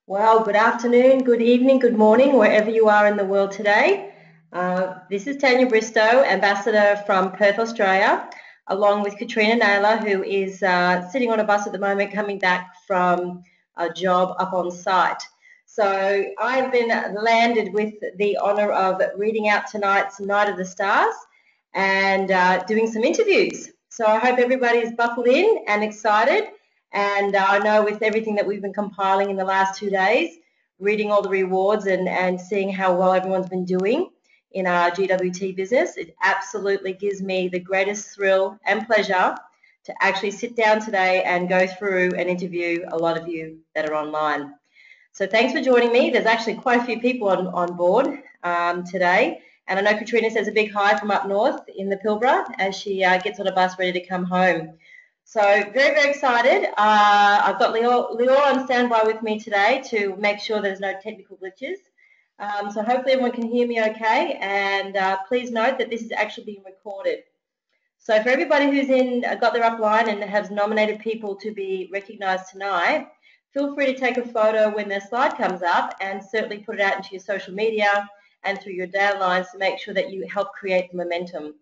Well, good afternoon, good evening, good morning, wherever you are in the world today. This is Tania Bristow, Ambassador from Perth, Australia, along with Katrina Naylor, who is sitting on a bus at the moment coming back from a job up on site. So I've been landed with the honour of reading out tonight's Night of the Stars and doing some interviews. So I hope everybody's buckled in and excited. And I know with everything that we've been compiling in the last 2 days, reading all the rewards and seeing how well everyone's been doing in our GWT business, it absolutely gives me the greatest thrill and pleasure to actually sit down today and go through and interview a lot of you that are online. So thanks for joining me. There's actually quite a few people on board today. And I know Katrina says a big hi from up north in the Pilbara as she gets on a bus ready to come home. So very, very excited. I've got Naylor on standby with me today to make sure there's no technical glitches. So hopefully everyone can hear me okay. And please note that this is actually being recorded. So for everybody who's got their upline and has nominated people to be recognised tonight, feel free to take a photo when their slide comes up and certainly put it out into your social media and through your downlines to make sure that you help create the momentum.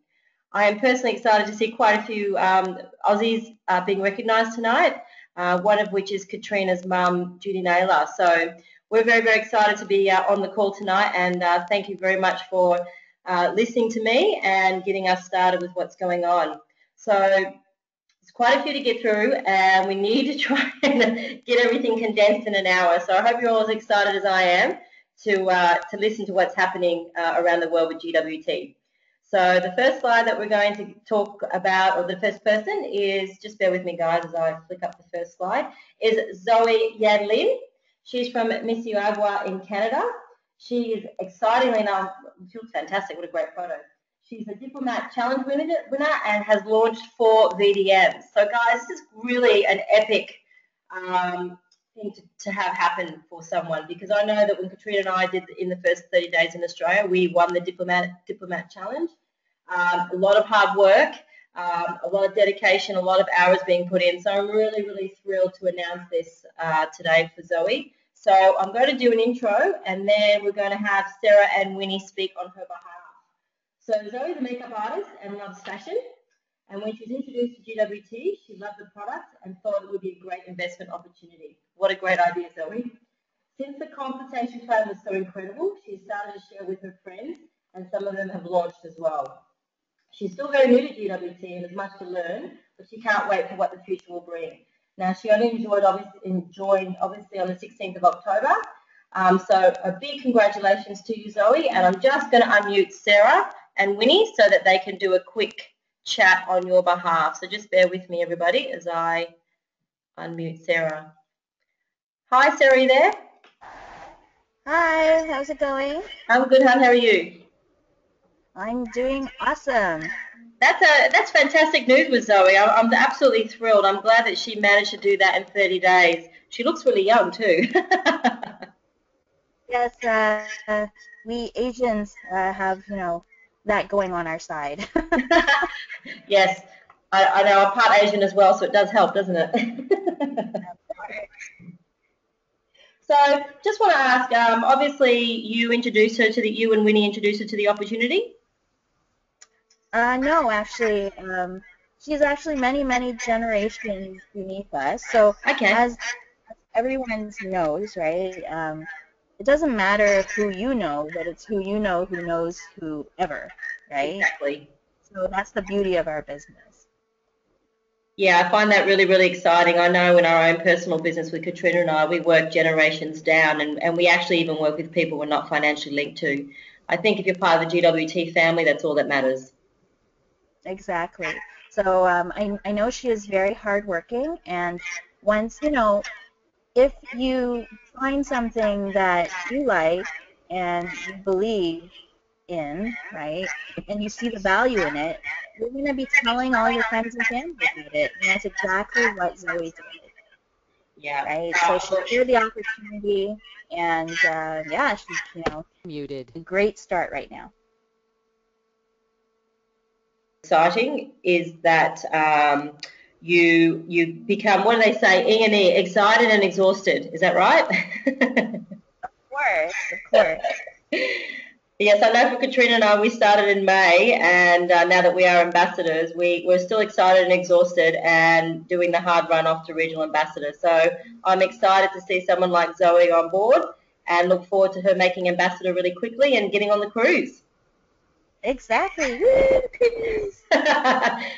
I am personally excited to see quite a few Aussies being recognised tonight, one of which is Katrina's mum, Judy Naylor. So we're very, very excited to be on the call tonight, and thank you very much for listening to me and getting us started with what's going on. So there's quite a few to get through, and we need to try and get everything condensed in an hour. So I hope you're all as excited as I am to listen to what's happening around the world with GWT. So the first slide that we're going to talk about, or the first person is, just bear with me guys as I flick up the first slide, is Zoe Yan Lin. She's from Mississauga in Canada. She is excitingly enough, she looks fantastic, what a great photo. She's a Diplomat Challenge winner and has launched 4 VDMs. So guys, this is really an epic thing to have happen for someone, because I know that when Katrina and I did in the first 30 days in Australia, we won the Diplomat Challenge. A lot of hard work, a lot of dedication, a lot of hours being put in. So I'm really, really thrilled to announce this today for Zoe. So I'm going to do an intro, and then we're going to have Sarah and Winnie speak on her behalf. So Zoe's a makeup artist and loves fashion. And when she was introduced to GWT, she loved the product and thought it would be a great investment opportunity. What a great idea, Zoe. Since the compensation plan was so incredible, she started to share with her friends, and some of them have launched as well. She's still very new to GWT and has much to learn, but she can't wait for what the future will bring. Now, she only joined obviously on the 16th of October. So a big congratulations to you, Zoe. And I'm just going to unmute Sarah and Winnie so that they can do a quick chat on your behalf. So just bear with me, everybody, as I unmute Sarah. Hi, Sarah, are you there? Hi, how's it going? I'm good, hon. How are you? I'm doing awesome. That's fantastic news with Zoe. I'm absolutely thrilled. I'm glad that she managed to do that in 30 days. She looks really young too. Yes, we Asians have, that going on our side. Yes, I know. I'm part Asian as well, so it does help, doesn't it? So just want to ask, obviously you and Winnie introduced her to the opportunity? No, actually, she's actually many, many generations beneath us. So Okay. as everyone knows, right, it doesn't matter who you know, but it's who you know who knows whoever, right? Exactly. So that's the beauty of our business. Yeah, I find that really, really exciting. I know in our own personal business with Katrina and I, we work generations down, and we actually even work with people we're not financially linked to. I think if you're part of the GWT family, that's all that matters. Exactly. So I know she is very hardworking, and once, if you find something that you like and you believe in, right, and you see the value in it, you're going to be telling all your friends and family about it, and that's exactly what Zoe did. Yeah. Right. So she shared the opportunity, and yeah, she's muted. a great start right now. Exciting is that you become, what do they say, E&E, excited and exhausted. Is that right? Of course. Yes, I know for Katrina and I, we started in May, and now that we are ambassadors, we're still excited and exhausted and doing the hard run off to regional ambassador. So I'm excited to see someone like Zoe on board and look forward to her making ambassador really quickly and getting on the cruise. Exactly. Woo, cruise.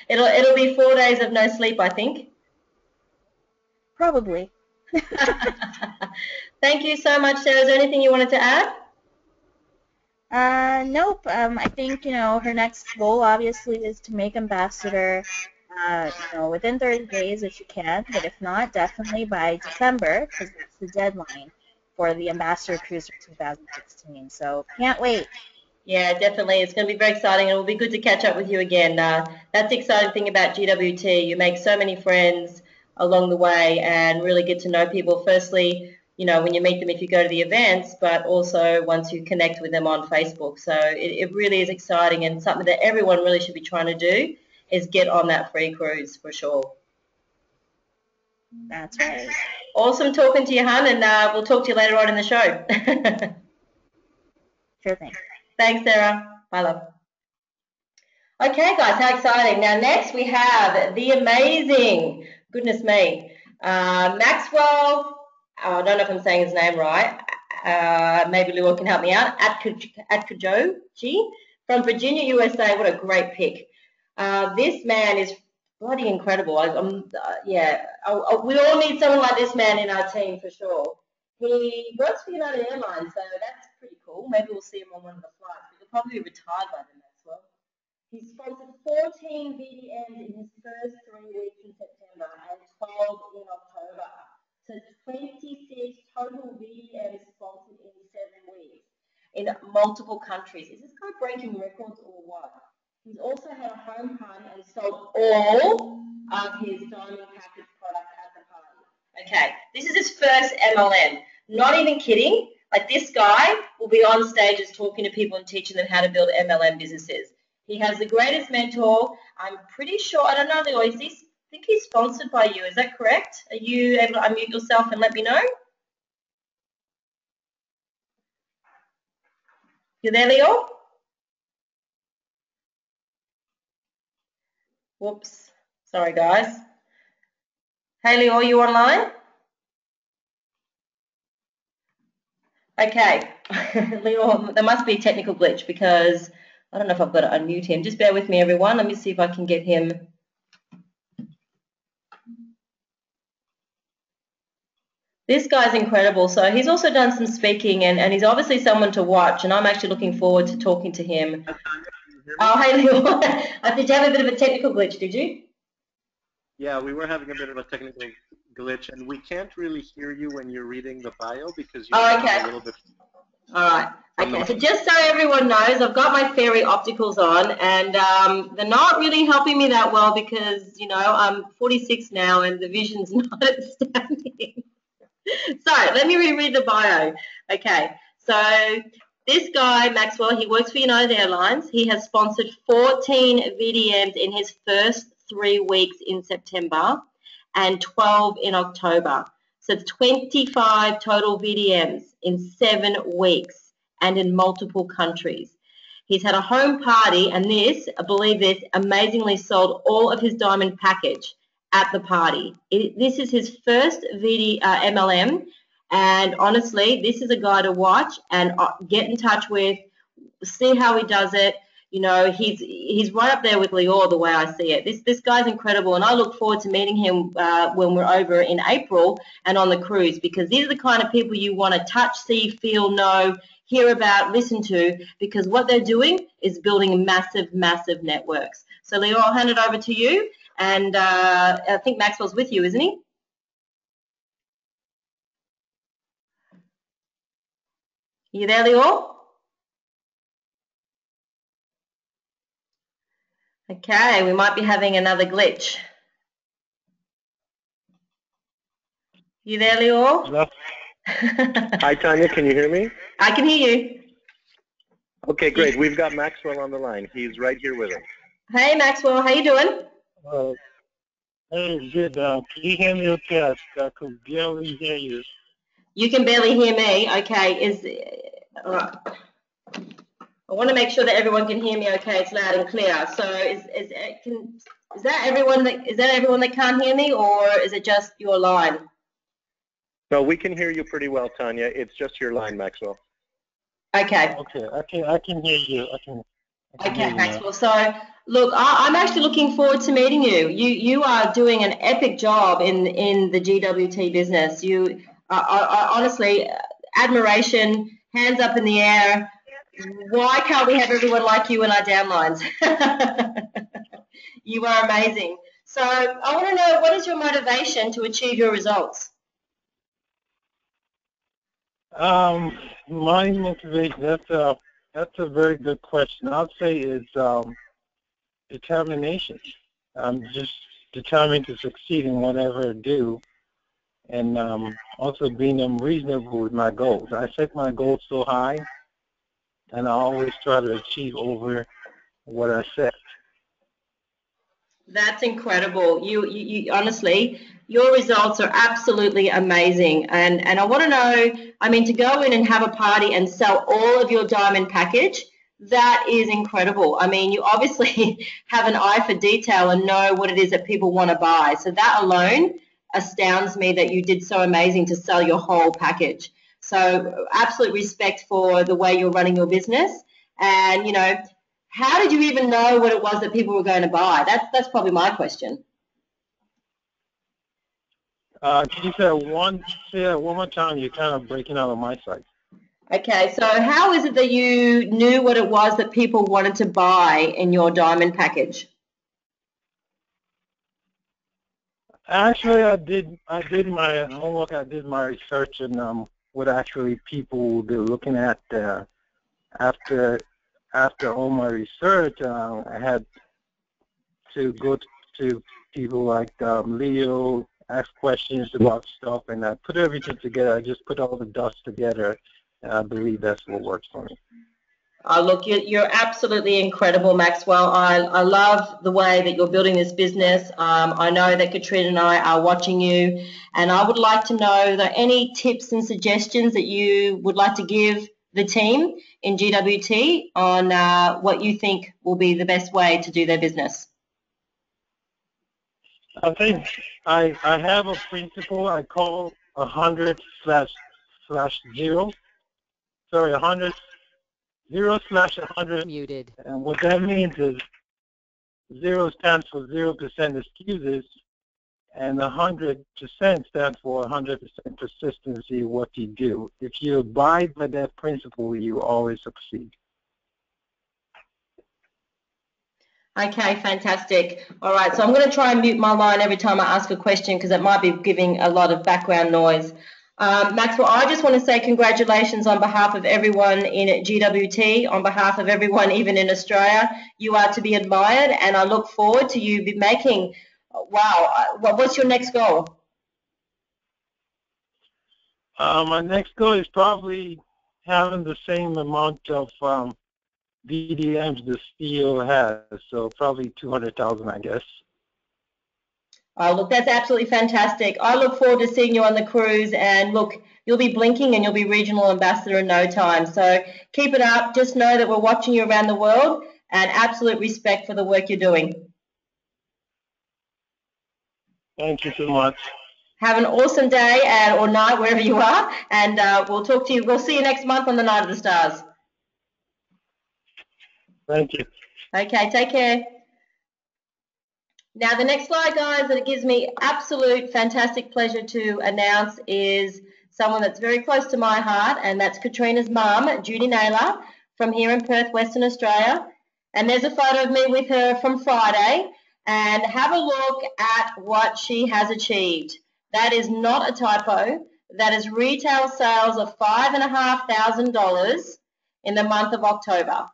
It'll be 4 days of no sleep, I think. Probably. Thank you so much, Sarah. Is there anything you wanted to add? Nope. I think, her next goal obviously is to make ambassador, within 30 days if she can, but if not, definitely by December, because that's the deadline for the ambassador cruise for 2016. So can't wait. Yeah, definitely. It's going to be very exciting, and it will be good to catch up with you again. That's the exciting thing about GWT. You make so many friends along the way and really get to know people. Firstly, when you meet them if you go to the events, but also once you connect with them on Facebook. So it really is exciting, and something that everyone really should be trying to do is get on that free cruise for sure. That's right. Awesome talking to you, hon, and we'll talk to you later on in the show. Sure thing. Thanks, Sarah. Bye, love. Okay, guys, how exciting. Now, next we have the amazing, goodness me, Maxwell, I don't know if I'm saying his name right, maybe Lua can help me out, Atkajoji from Virginia, USA. What a great pick. This man is bloody incredible. We all need someone like this man in our team for sure. He works for United Airlines, so that's pretty cool. Maybe we'll see him on one of the flights. He'll probably be retired by then, Maxwell. He sponsored 14 VDMs in his first 3 weeks in September and 12 in October. So 26 total VDMs sponsored in 7 weeks in multiple countries. Is this guy breaking records or what? He's also had a home party and sold all of his diamond package product at the party. Okay, this is his first MLM. Not even kidding. Like, this guy will be on stages talking to people and teaching them how to build MLM businesses. He has the greatest mentor. I'm pretty sure, I don't know, Leo, I think he's sponsored by you. Is that correct? Are you able to unmute yourself and let me know? You there, Leo? Whoops. Sorry, guys. Hey, Leo, are you online? Okay. Leo, there must be a technical glitch because I don't know if I've got to unmute him. Just bear with me, everyone. Let me see if I can get him. This guy's incredible. So he's also done some speaking, and he's obviously someone to watch, and I'm actually looking forward to talking to him. Oh, hey, Leo. Did you have a bit of a technical glitch, did you? Yeah, we were having a bit of a technical glitch, and we can't really hear you when you're reading the bio because you sound a little bit... All right. Okay, so just so everyone knows, I've got my fairy opticals on, and they're not really helping me that well because, I'm 46 now and the vision's not outstanding. So let me reread the bio. Okay, so this guy, Maxwell, he works for United Airlines. He has sponsored 14 VDMs in his first 3 weeks in September and 12 in October. So it's 25 total VDMs in 7 weeks and in multiple countries. He's had a home party, and believe this, amazingly sold all of his diamond package at the party. This is his first MLM, and honestly, this is a guy to watch and get in touch with, see how he does it. He's right up there with Lior the way I see it. This guy's incredible, and I look forward to meeting him when we're over in April and on the cruise, because these are the kind of people you want to touch, see, feel, know, hear about, listen to, because what they're doing is building massive, massive networks. So Lior, I'll hand it over to you, and I think Maxwell's with you, isn't he? You there, Lior? Okay, we might be having another glitch. You there, Lior? Hello. Hi, Tania. Can you hear me? I can hear you. Okay, great. We've got Maxwell on the line. He's right here with us. Hey, Maxwell. How you doing? Hey, good. Can you hear me okay? I could barely hear you. You can barely hear me. Okay. All right. I want to make sure that everyone can hear me. Okay, it's loud and clear. So is that everyone that can't hear me, or is it just your line? No, we can hear you pretty well, Tanya. It's just your line, Maxwell. Okay. Okay, I can hear you. I can Okay, hear you Maxwell. So, look, I'm actually looking forward to meeting you. You are doing an epic job in the GWT business. You honestly, admiration, hands up in the air. Why can't we have everyone like you in our downlines? You are amazing. So, I want to know, what is your motivation to achieve your results? My motivation, that's a very good question. I'll say it's determination. I'm just determined to succeed in whatever I do, and also being reasonable with my goals. I set my goals so high, and I always try to achieve over what I set. That's incredible. You honestly, your results are absolutely amazing. And I want to know, I mean, to go in and have a party and sell all of your diamond package, that is incredible. I mean, you obviously have an eye for detail and know what it is that people want to buy. So that alone astounds me that you did so amazing to sell your whole package. So absolute respect for the way you're running your business. And, you know, how did you even know what it was that people were going to buy? That's probably my question. Can you say that one more time? You're kind of breaking out on my side. Okay, so how is it that you knew what it was that people wanted to buy in your diamond package? Actually, I did my homework. I did my research, and what actually people will be looking at after all my research. I had to go to people like Leo, ask questions about stuff, and I put everything together. I just put all the dots together, and I believe that's what works for me. Oh, look, you're absolutely incredible, Maxwell. I love the way that you're building this business. I know that Katrina and I are watching you, and I would like to know that any tips and suggestions that you would like to give the team in GWT on what you think will be the best way to do their business. I think I have a principle I call 100/0. Sorry, 100 0/100. Muted. And what that means is 0 stands for 0% excuses, and 100% stands for 100% consistency in what you do. If you abide by that principle, you always succeed. Okay, fantastic. All right, so I'm going to try and mute my line every time I ask a question because it might be giving a lot of background noise. Maxwell, I just want to say congratulations on behalf of everyone in GWT, on behalf of everyone even in Australia. You are to be admired, and I look forward to you making, wow, what's your next goal? My next goal is probably having the same amount of DDMs the CEO has, so probably 200,000, I guess. Oh, look, that's absolutely fantastic. I look forward to seeing you on the cruise, and look, you'll be blinking and you'll be regional ambassador in no time. So keep it up. Just know that we're watching you around the world, and absolute respect for the work you're doing. Thank you so much. Have an awesome day or night wherever you are, and we'll talk to you. We'll see you next month on the Night of the Stars. Thank you. Okay, take care. Now, the next slide, guys, that it gives me absolute fantastic pleasure to announce is someone that's very close to my heart, and that's Katrina's mum, Judy Naylor, from here in Perth, Western Australia. And there's a photo of me with her from Friday, and have a look at what she has achieved. That is not a typo. That is retail sales of $5,500 in the month of October.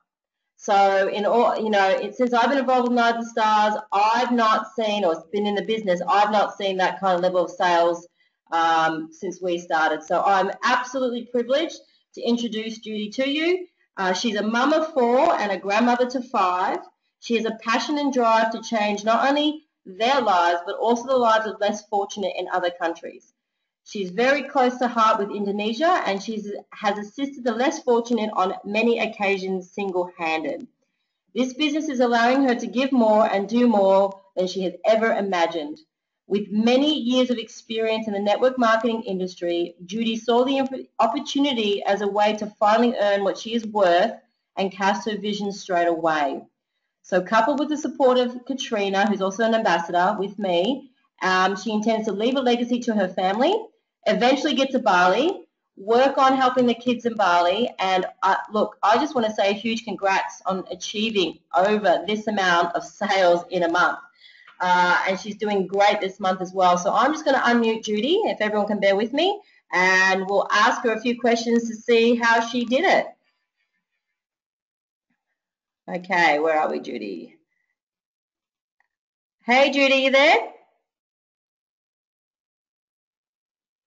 So in all, you know, since I've been involved with Night of the Stars, I've not seen, or been in the business, I've not seen that kind of level of sales since we started. So I'm absolutely privileged to introduce Judy to you. She's a mum of 4 and a grandmother to 5. She has a passion and drive to change not only their lives, but also the lives of less fortunate in other countries. She's very close to heart with Indonesia, and she has assisted the less fortunate on many occasions single-handed. This business is allowing her to give more and do more than she has ever imagined. With many years of experience in the network marketing industry, Judy saw the opportunity as a way to finally earn what she is worth and cast her vision straight away. So coupled with the support of Katrina, who's also an ambassador with me, she intends to leave a legacy to her family, eventually get to Bali, work on helping the kids in Bali, and look, I just want to say a huge congrats on achieving over this amount of sales in a month. And she's doing great this month as well. So I'm just going to unmute Judy, if everyone can bear with me, and we'll ask her a few questions to see how she did it. Okay, where are we, Judy? Hey, Judy, you there?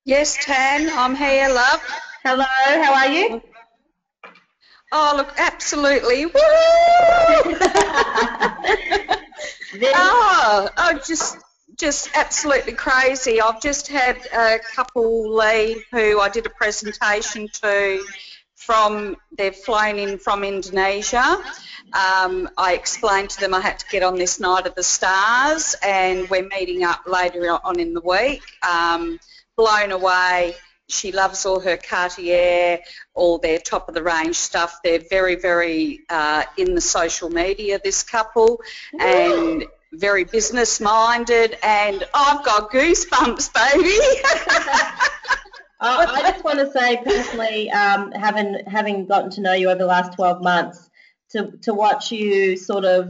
Yes, Tan, I'm here, love. Hello, how are you? Oh, look, absolutely. Woo! Just absolutely crazy. I've just had a couple leave who I did a presentation to they've flown in from Indonesia. I explained to them I had to get on this Night of the Stars, and we're meeting up later on in the week. Blown away. She loves all her Cartier, all their top-of-the-range stuff. They're very, very in the social media, this couple, and very business-minded, and I've got goosebumps, baby. I just want to say personally, having gotten to know you over the last 12 months, to watch you sort of,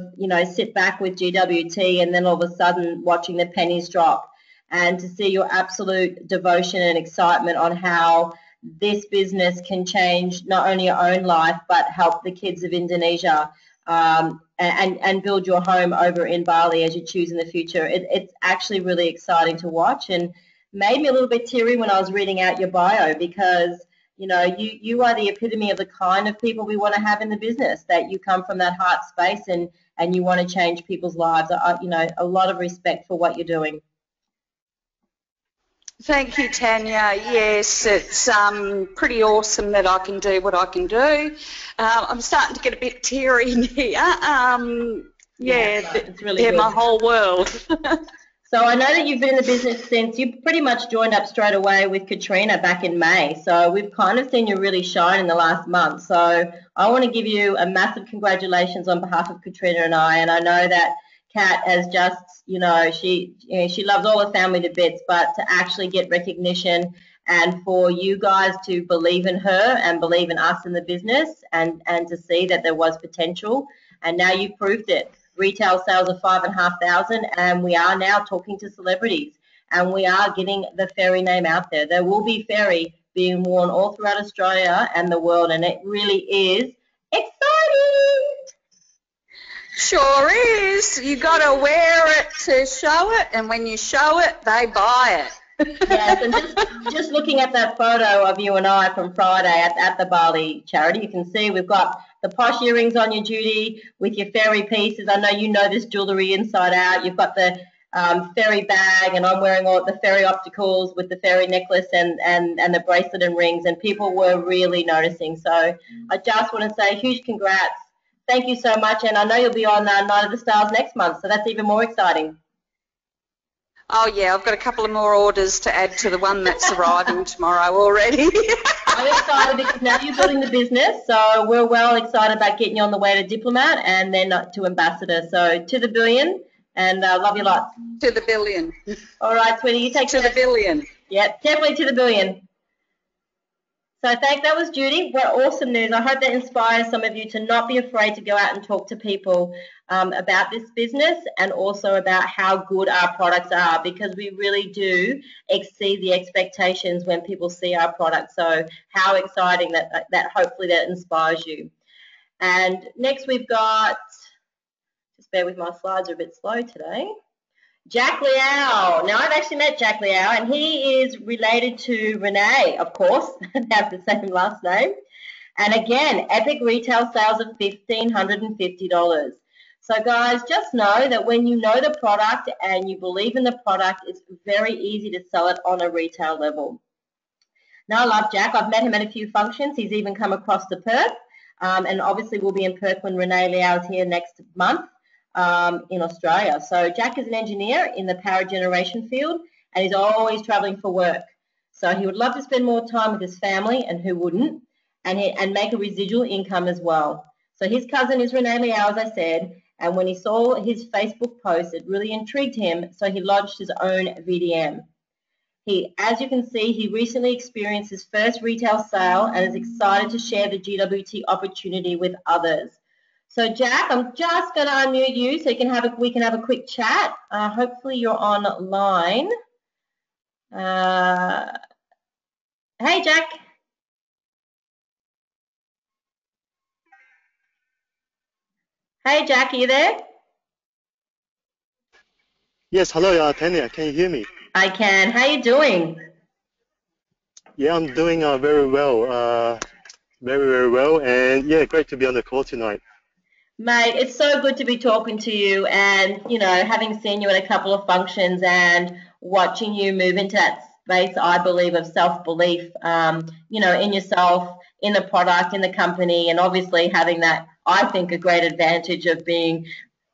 sit back with GWT and then all of a sudden watching the pennies drop, and to see your absolute devotion and excitement on how this business can change not only your own life but help the kids of Indonesia and build your home over in Bali as you choose in the future. It's actually really exciting to watch, and made me a little bit teary when I was reading out your bio, because you are the epitome of the kind of people we want to have in the business, that you come from that heart space and you want to change people's lives. A lot of respect for what you're doing. Thank you, Tania. Yes, it's pretty awesome that I can do what I can do. I'm starting to get a bit teary in here. It's really good. My whole world. So I know that you've been in the business since you pretty much joined up straight away with Katrina back in May. So we've kind of seen you really shine in the last month. So I want to give you a massive congratulations on behalf of Katrina and I. And I know that Kat has just, she loves all her family to bits, but to actually get recognition and for you guys to believe in her and believe in us in the business and to see that there was potential. And now you've proved it. Retail sales of 5,500, and we are now talking to celebrities, and we are getting the Fairy name out there. There will be Fairy being worn all throughout Australia and the world, and it really is exciting. Sure is. You got to wear it to show it, and when you show it, they buy it. Yes, and just looking at that photo of you and I from Friday at the Bali charity, you can see we've got the posh earrings on you, Judy, with your Fairy pieces. I know you know this jewellery inside out. You've got the Fairy bag, and I'm wearing all the Fairy opticals with the Fairy necklace and the bracelet and rings, and people were really noticing. So I just want to say huge congrats. Thank you so much, and I know you'll be on Night of the Stars next month, so that's even more exciting. Oh, yeah, I've got a couple of more orders to add to the one that's arriving tomorrow already. I'm excited because now you're building the business, so we're well excited about getting you on the way to Diplomat and then to Ambassador. So to the billion, and love you lots. To the billion. All right, sweetie, you take care. To the billion. Yeah, definitely to the billion. So that was Judy. What awesome news. I hope that inspires some of you to not be afraid to go out and talk to people about this business, and also about how good our products are, because we really do exceed the expectations when people see our products. So how exciting that hopefully that inspires you. And next we've got, just bear with, my slides are a bit slow today, Jack Liao. Now, I've actually met Jack Liao, and he is related to Renee, of course. They have the same last name. And again, epic retail sales of $1,550. So guys, just know that when you know the product and you believe in the product, it's very easy to sell it on a retail level. Now, I love Jack. I've met him at a few functions. He's even come across to Perth. And obviously we'll be in Perth when Renee Liao is here next month in Australia. So Jack is an engineer in the power generation field, and he's always travelling for work. So he would love to spend more time with his family, and who wouldn't, and make a residual income as well. So his cousin is Renee Liao, as I said, and when he saw his Facebook post, it really intrigued him, so he lodged his own VDM. As you can see, he recently experienced his first retail sale and is excited to share the GWT opportunity with others. So Jack, I'm just going to unmute you so we can have a quick chat. Hopefully you're online. Hey, Jack. Hey, Jack, are you there? Yes, hello, Tania. Can you hear me? I can. How are you doing? Yeah, I'm doing very well. Very well. And yeah, great to be on the call tonight. Mate, it's so good to be talking to you, and, you know, having seen you at a couple of functions and watching you move into that space, I believe, of self-belief, you know, in yourself, in the product, in the company, and obviously having that, I think, a great advantage of being,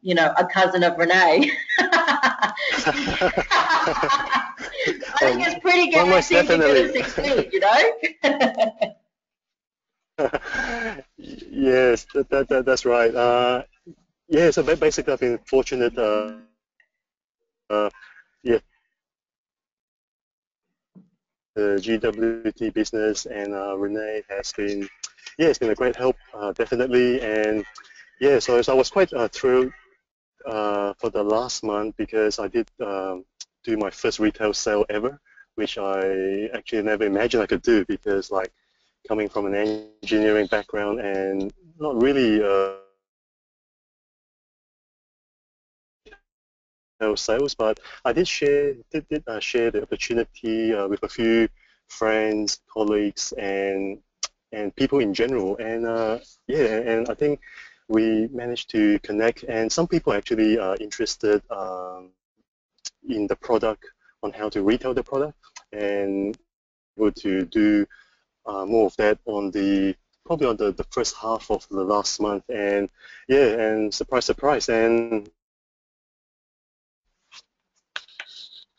you know, a cousin of Renee. I think it's pretty guaranteed you're going to succeed, you know? Yes, that's right. Yeah, so basically I've been fortunate, yeah, the GWT business, and Renee has been, yeah, it's been a great help, definitely. And yeah, so I was quite thrilled for the last month, because I did do my first retail sale ever, which I actually never imagined I could do, because like coming from an engineering background and not really sales, but I did share the opportunity with a few friends, colleagues, and people in general. And yeah, and I think we managed to connect, and some people actually are interested in the product, on how to retail the product, and able to do more of that on probably on the first half of the last month. And yeah, and surprise, and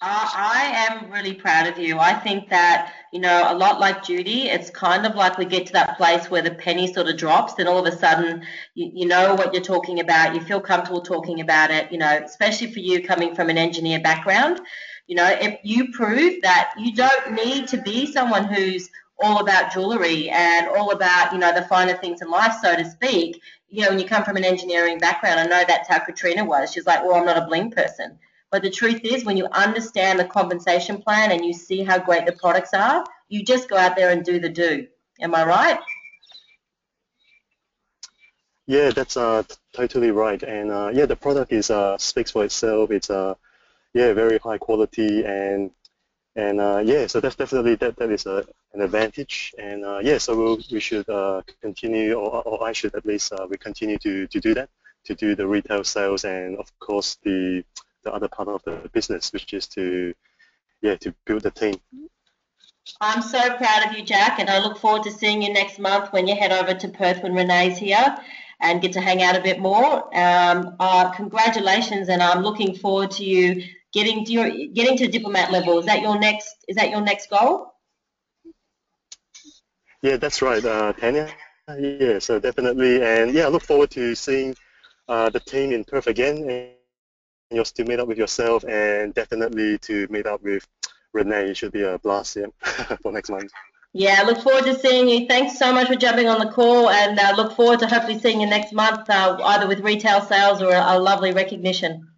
I am really proud of you. I think that, you know, a lot like Judy, it's kind of like we get to that place where the penny sort of drops, then all of a sudden you know what you're talking about, you feel comfortable talking about it, you know, especially for you coming from an engineer background. You know, if you prove that you don't need to be someone who's all about jewellery and all about, you know, the finer things in life, so to speak. You know, when you come from an engineering background, I know that's how Katrina was. She's like, well, I'm not a bling person. But the truth is, when you understand the compensation plan and you see how great the products are, you just go out there and do the do. Am I right? yeah, that's totally right. And yeah, the product is speaks for itself. It's yeah, very high quality, and yeah, so that's definitely that is an advantage. And yeah, so we should continue, or I should at least we continue to do that, to do the retail sales, and of course the other part of the business, which is to build the team. I'm so proud of you, Jack, and I look forward to seeing you next month when you head over to Perth when Renee's here and get to hang out a bit more. Congratulations, and I'm looking forward to you getting to diplomat level. Is that your next goal? Yeah, that's right, Tania. Yeah, so definitely, and yeah, I look forward to seeing the team in Perth again, and you'll still meet up with yourself, and definitely to meet up with Renee. It should be a blast, yeah, for next month. Yeah, I look forward to seeing you. Thanks so much for jumping on the call, and look forward to hopefully seeing you next month, either with retail sales or a lovely recognition.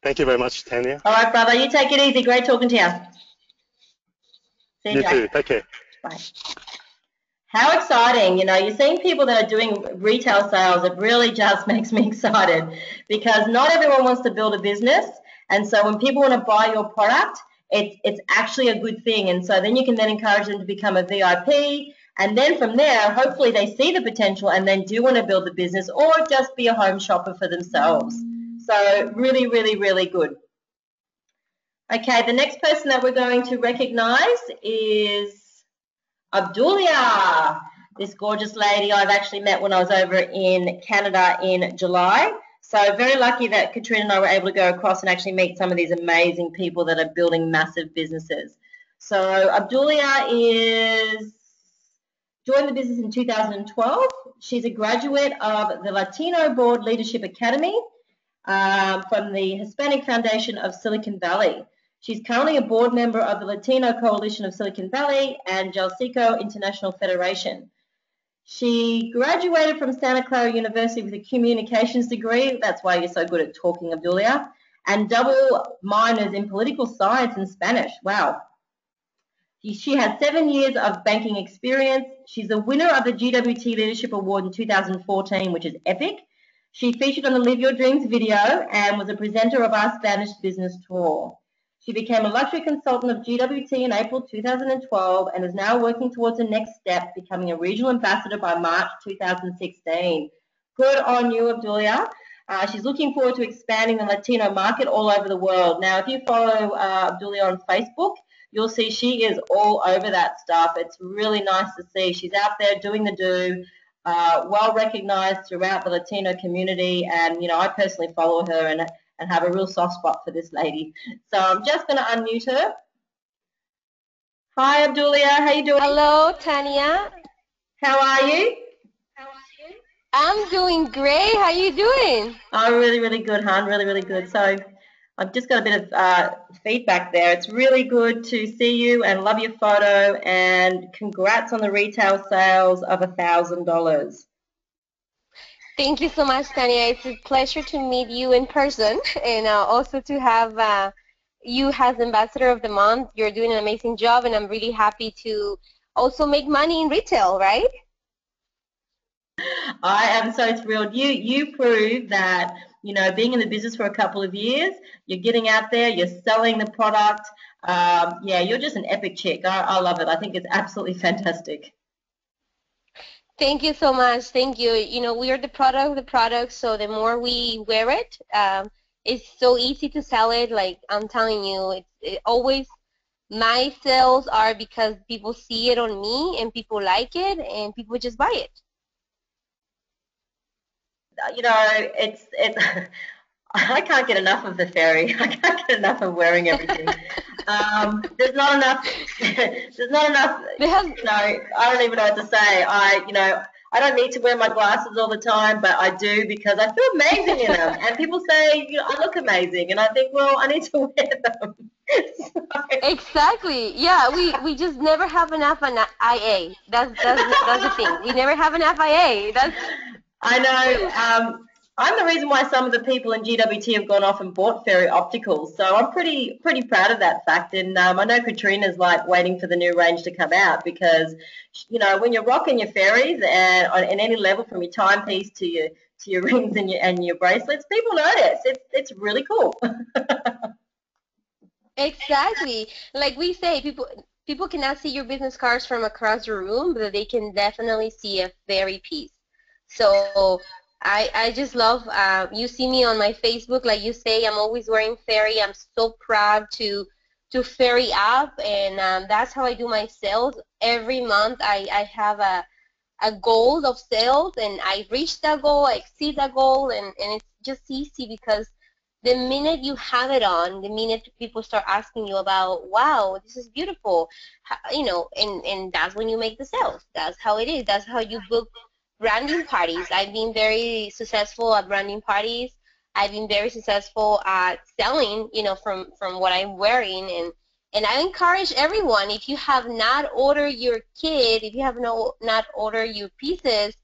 Thank you very much, Tania. All right, brother. You take it easy. Great talking to you. See You Jack. too. Take care. Bye. How exciting. You know, you're seeing people that are doing retail sales. It really just makes me excited, because not everyone wants to build a business. And so when people want to buy your product, it's actually a good thing. And so then you can then encourage them to become a VIP, And then from there, hopefully they see the potential and then do want to build the business or just be a home shopper for themselves. So really, really, really good. Okay, the next person that we're going to recognize is Abdulia. This gorgeous lady I've actually met when I was over in Canada in July. So very lucky that Katrina and I were able to go across and actually meet some of these amazing people that are building massive businesses. So Abdulia joined the business in 2012. She's a graduate of the Latino Board Leadership Academy from the Hispanic Foundation of Silicon Valley. She's currently a board member of the Latino Coalition of Silicon Valley and Jalsico International Federation. She graduated from Santa Clara University with a communications degree. That's why you're so good at talking, Abdulia. And double minors in political science and Spanish. Wow. She has 7 years of banking experience. She's a winner of the GWT Leadership Award in 2014, which is epic. She featured on the Live Your Dreams video and was a presenter of our Spanish business tour. She became a luxury consultant of GWT in April 2012 and is now working towards the next step, becoming a regional ambassador by March 2016. Good on you, Abdulia. She's looking forward to expanding the Latino market all over the world. Now, if you follow Abdulia on Facebook, you'll see she is all over that stuff. It's really nice to see. She's out there doing the do, well recognized throughout the Latino community. And, you know, I personally follow her and have a real soft spot for this lady. So I'm just going to unmute her. Hi, Abdulia. How you doing? Hello, Tania. How are you? I'm doing great. How you doing? Oh, really, really good, hon. Really, really good. So I've just got a bit of feedback there. It's really good to see you and love your photo, and congrats on the retail sales of $1,000. Thank you so much, Tania. It's a pleasure to meet you in person, and also to have you as Ambassador of the Month. You're doing an amazing job, and I'm really happy to also make money in retail, right? I am so thrilled. You prove that, you know, being in the business for a couple of years, you're getting out there, you're selling the product. Yeah, you're just an epic chick. I love it. I think it's absolutely fantastic. Thank you so much. Thank you. You know, we are the product of the product, so the more we wear it, it's so easy to sell it. Like I'm telling you, it always, my sales are because people see it on me and people like it and people just buy it. You know, it's I can't get enough of the fairy. I can't get enough of wearing everything. There's not enough. There's not enough. You know, I don't even know what to say. I don't need to wear my glasses all the time, but I do because I feel amazing in them. And people say, you know, I look amazing, and I think, well, I need to wear them. So. Exactly. Yeah, we just never have enough an IA. That's the thing. We never have enough IA. I know. I'm the reason why some of the people in GWT have gone off and bought fairy opticals. So I'm pretty proud of that fact. And I know Katrina's like waiting for the new range to come out because, you know, when you're rocking your fairies and on any level from your timepiece to your rings and your bracelets, people notice. It's really cool. Exactly. Like we say, people cannot see your business cards from across the room, but they can definitely see a fairy piece. So I just love, you see me on my Facebook, like you say, I'm always wearing fairy. I'm so proud to fairy up, and that's how I do my sales. Every month I have a goal of sales, and I reach that goal, I exceed that goal, and it's just easy because the minute you have it on, the minute people start asking you about, wow, this is beautiful, you know, and that's when you make the sales. That's how it is. That's how you book branding parties. I've been very successful at branding parties. I've been very successful at selling, you know, from what I'm wearing. And I encourage everyone, if you have not ordered your kit, if you have not ordered your pieces,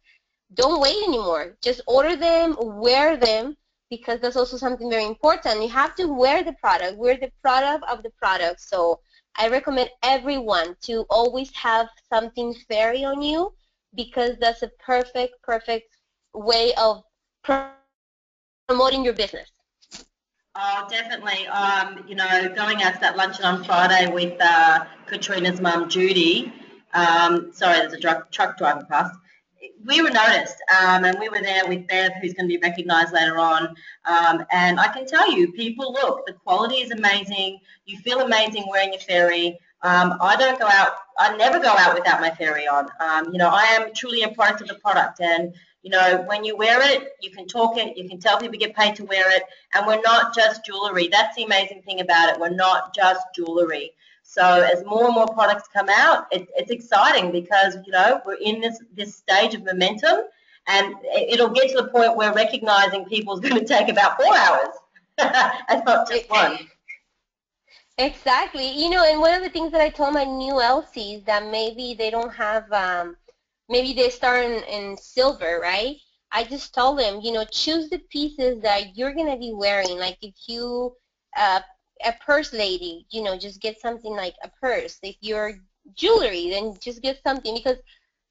don't wait anymore. Just order them, wear them, because that's also something very important. You have to wear the product. We're the product of the product. So I recommend everyone to always have something fairy on you, because that's a perfect way of promoting your business. Oh, definitely. You know, going out to that luncheon on Friday with Katrina's mum, Judy, Sorry, there's a truck driving past. We were noticed, and we were there with Bev, who's going to be recognised later on. And I can tell you, people look, the quality is amazing. You feel amazing wearing your fairy. I don't go out. I never go out without my fairy on. You know, I am truly a product of the product, and you know, when you wear it, you can talk it. You can tell people get paid to wear it, and we're not just jewellery. That's the amazing thing about it. We're not just jewellery. So as more and more products come out, it's exciting because, you know, we're in this stage of momentum, and it'll get to the point where recognizing people is going to take about 4 hours and not just one. Exactly. You know, and one of the things that I told my new LCs that maybe they don't have, maybe they start in silver, right? I just told them, you know, choose the pieces that you're going to be wearing. Like if you, a purse lady, you know, just get something like a purse. If you're jewelry, then just get something, because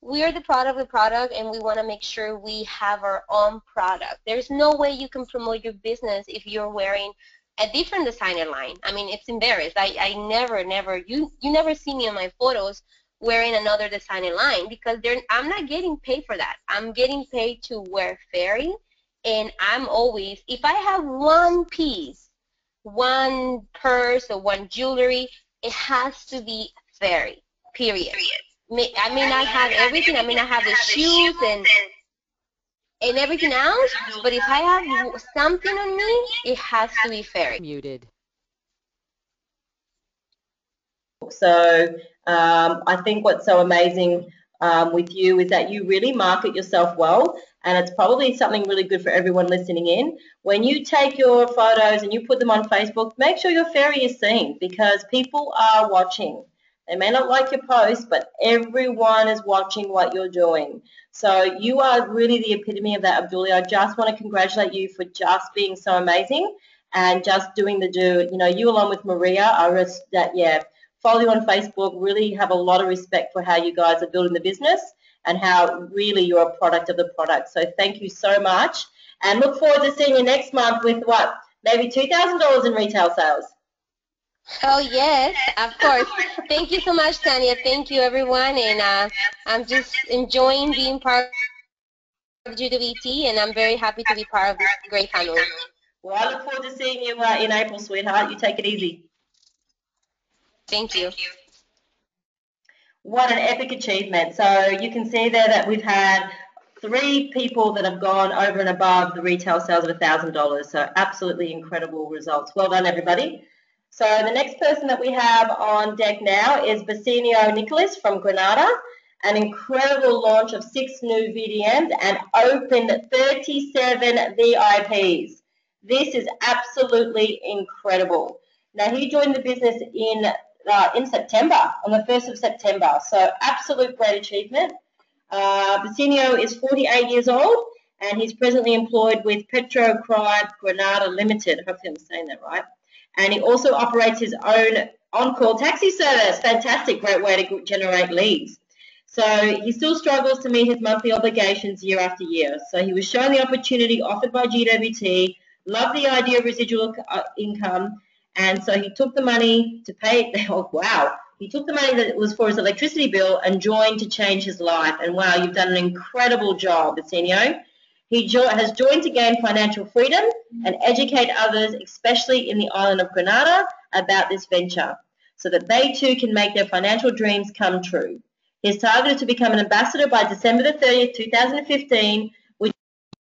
we are the product of the product, and we want to make sure we have our own product. There's no way you can promote your business if you're wearing a different designer line. I mean, it's embarrassed. I never, you never see me on my photos wearing another designer line, because I'm not getting paid for that. I'm getting paid to wear fairy, and I'm always, if I have one piece, one purse or one jewelry, it has to be fairy, period. I may not have everything. I may not have the shoes and everything else, but if I have something on me, it has to be fairy. Muted. So I think what's so amazing with you is that you really market yourself well, and it's probably something really good for everyone listening in. When you take your photos and you put them on Facebook, make sure your fairy is seen, because people are watching. They may not like your post, but everyone is watching what you're doing. So you are really the epitome of that, Abdulia. I just want to congratulate you for just being so amazing and just doing the do. You know, you along with Maria are just that, yeah, follow you on Facebook, really have a lot of respect for how you guys are building the business and how really you're a product of the product. So thank you so much, and look forward to seeing you next month with what, maybe $2,000 in retail sales. Oh, yes, of course. Thank you so much, Tania. Thank you, everyone. And I'm just enjoying being part of GWT, and I'm very happy to be part of this great family. Well, I look forward to seeing you in April, sweetheart. You take it easy. Thank you. What an epic achievement. So you can see there that we've had 3 people that have gone over and above the retail sales of $1,000. So absolutely incredible results. Well done, everybody. So the next person that we have on deck now is Basinio Nicholas from Granada. An incredible launch of 6 new VDMs and opened 37 VIPs. This is absolutely incredible. Now, he joined the business in September, on the 1st of September. So absolute great achievement. Basinio is 48 years old, and he's presently employed with Petrocride Granada Limited. Hopefully I'm saying that right. And he also operates his own on-call taxi service. Fantastic, great way to generate leads. So he still struggles to meet his monthly obligations year after year. So he was shown the opportunity offered by GWT, loved the idea of residual income, and so he took the money to pay. Oh, wow. He took the money that was for his electricity bill and joined to change his life. And wow, you've done an incredible job, Basinio. He has joined to gain financial freedom and educate others, especially in the island of Granada, about this venture, so that they too can make their financial dreams come true. His target is to become an ambassador by December the 30th, 2015, which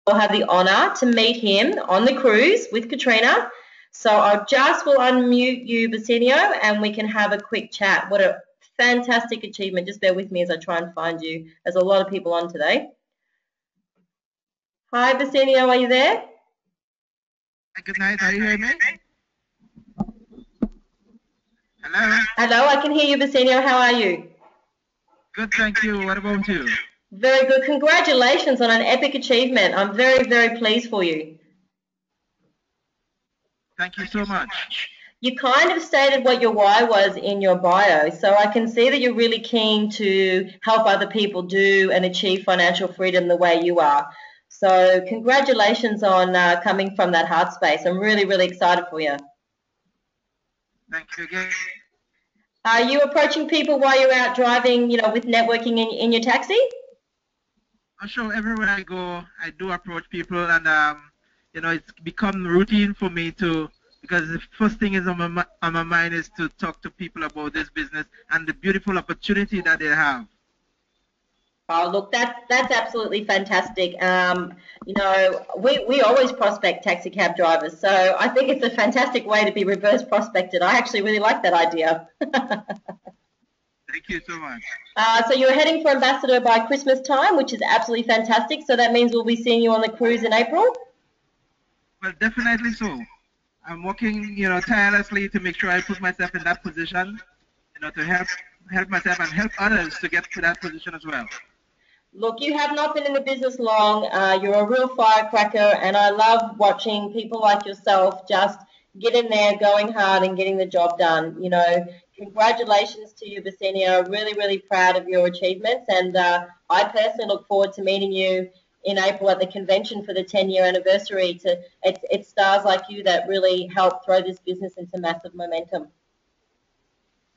we'll have the honour to meet him on the cruise with Katrina. So I will unmute you, Basinio, and we can have a quick chat. What a fantastic achievement. Just bear with me as I try and find you. There's a lot of people on today. Hi, Basinio, are you there? Good night, are you hearing me? Hello? Hello, I can hear you, Basinio. How are you? Good, thank you. What about you? Very good. Congratulations on an epic achievement. I'm very, very pleased for you. Thank you so much. You kind of stated what your why was in your bio, so I can see that you're really keen to help other people do and achieve financial freedom the way you are. So congratulations on coming from that heart space. I'm really, really excited for you. Thank you again. Are you approaching people while you're out driving, you know, with networking in your taxi? Sure, everywhere I go, I do approach people, and you know, it's become routine for me to, because the first thing is on my mind is to talk to people about this business and the beautiful opportunity that they have. Oh, look, that's absolutely fantastic. You know, we always prospect taxi cab drivers, so I think it's a fantastic way to be reverse prospected. I actually really like that idea. Thank you so much. So you're heading for Ambassador by Christmas time, which is absolutely fantastic. So that means we'll be seeing you on the cruise in April? Well, definitely so. I'm working, you know, tirelessly to make sure I put myself in that position, you know, to help myself and help others to get to that position as well. Look, you have not been in the business long. You're a real firecracker, and I love watching people like yourself just get in there, going hard and getting the job done. You know, congratulations to you, Basenia. Really, really proud of your achievements, and I personally look forward to meeting you in April at the convention for the 10-year anniversary. It's stars like you that really help throw this business into massive momentum.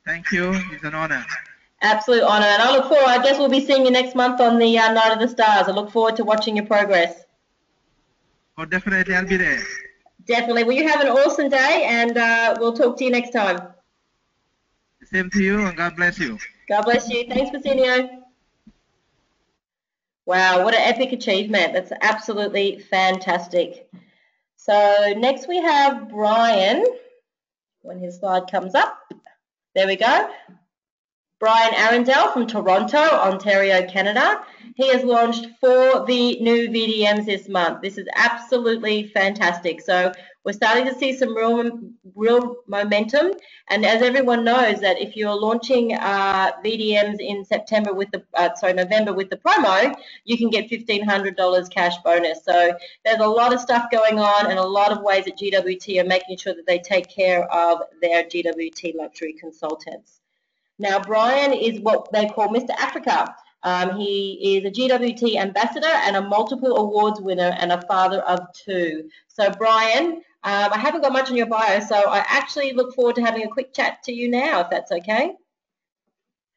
Thank you. It's an honor. Absolute honour, and I look forward. I guess we'll be seeing you next month on the Night of the Stars. I look forward to watching your progress. Oh, definitely, I'll be there. Definitely. Well, you have an awesome day, and we'll talk to you next time. Same to you, and God bless you. God bless you. Thanks, Basinio. Wow, what an epic achievement. That's absolutely fantastic. So next we have Brian, when his slide comes up. There we go. Brian Arundel from Toronto, Ontario, Canada. He has launched 4 new VDMs this month. This is absolutely fantastic. So we're starting to see some real momentum. And as everyone knows, that if you're launching VDMs in November with the promo, you can get $1,500 cash bonus. So there's a lot of stuff going on and a lot of ways that GWT are making sure that they take care of their GWT luxury consultants. Now, Brian is what they call Mr. Africa. He is a GWT ambassador and a multiple awards winner and a father of 2. So, Brian, I haven't got much on your bio, so I actually look forward to having a quick chat to you now, if that's okay.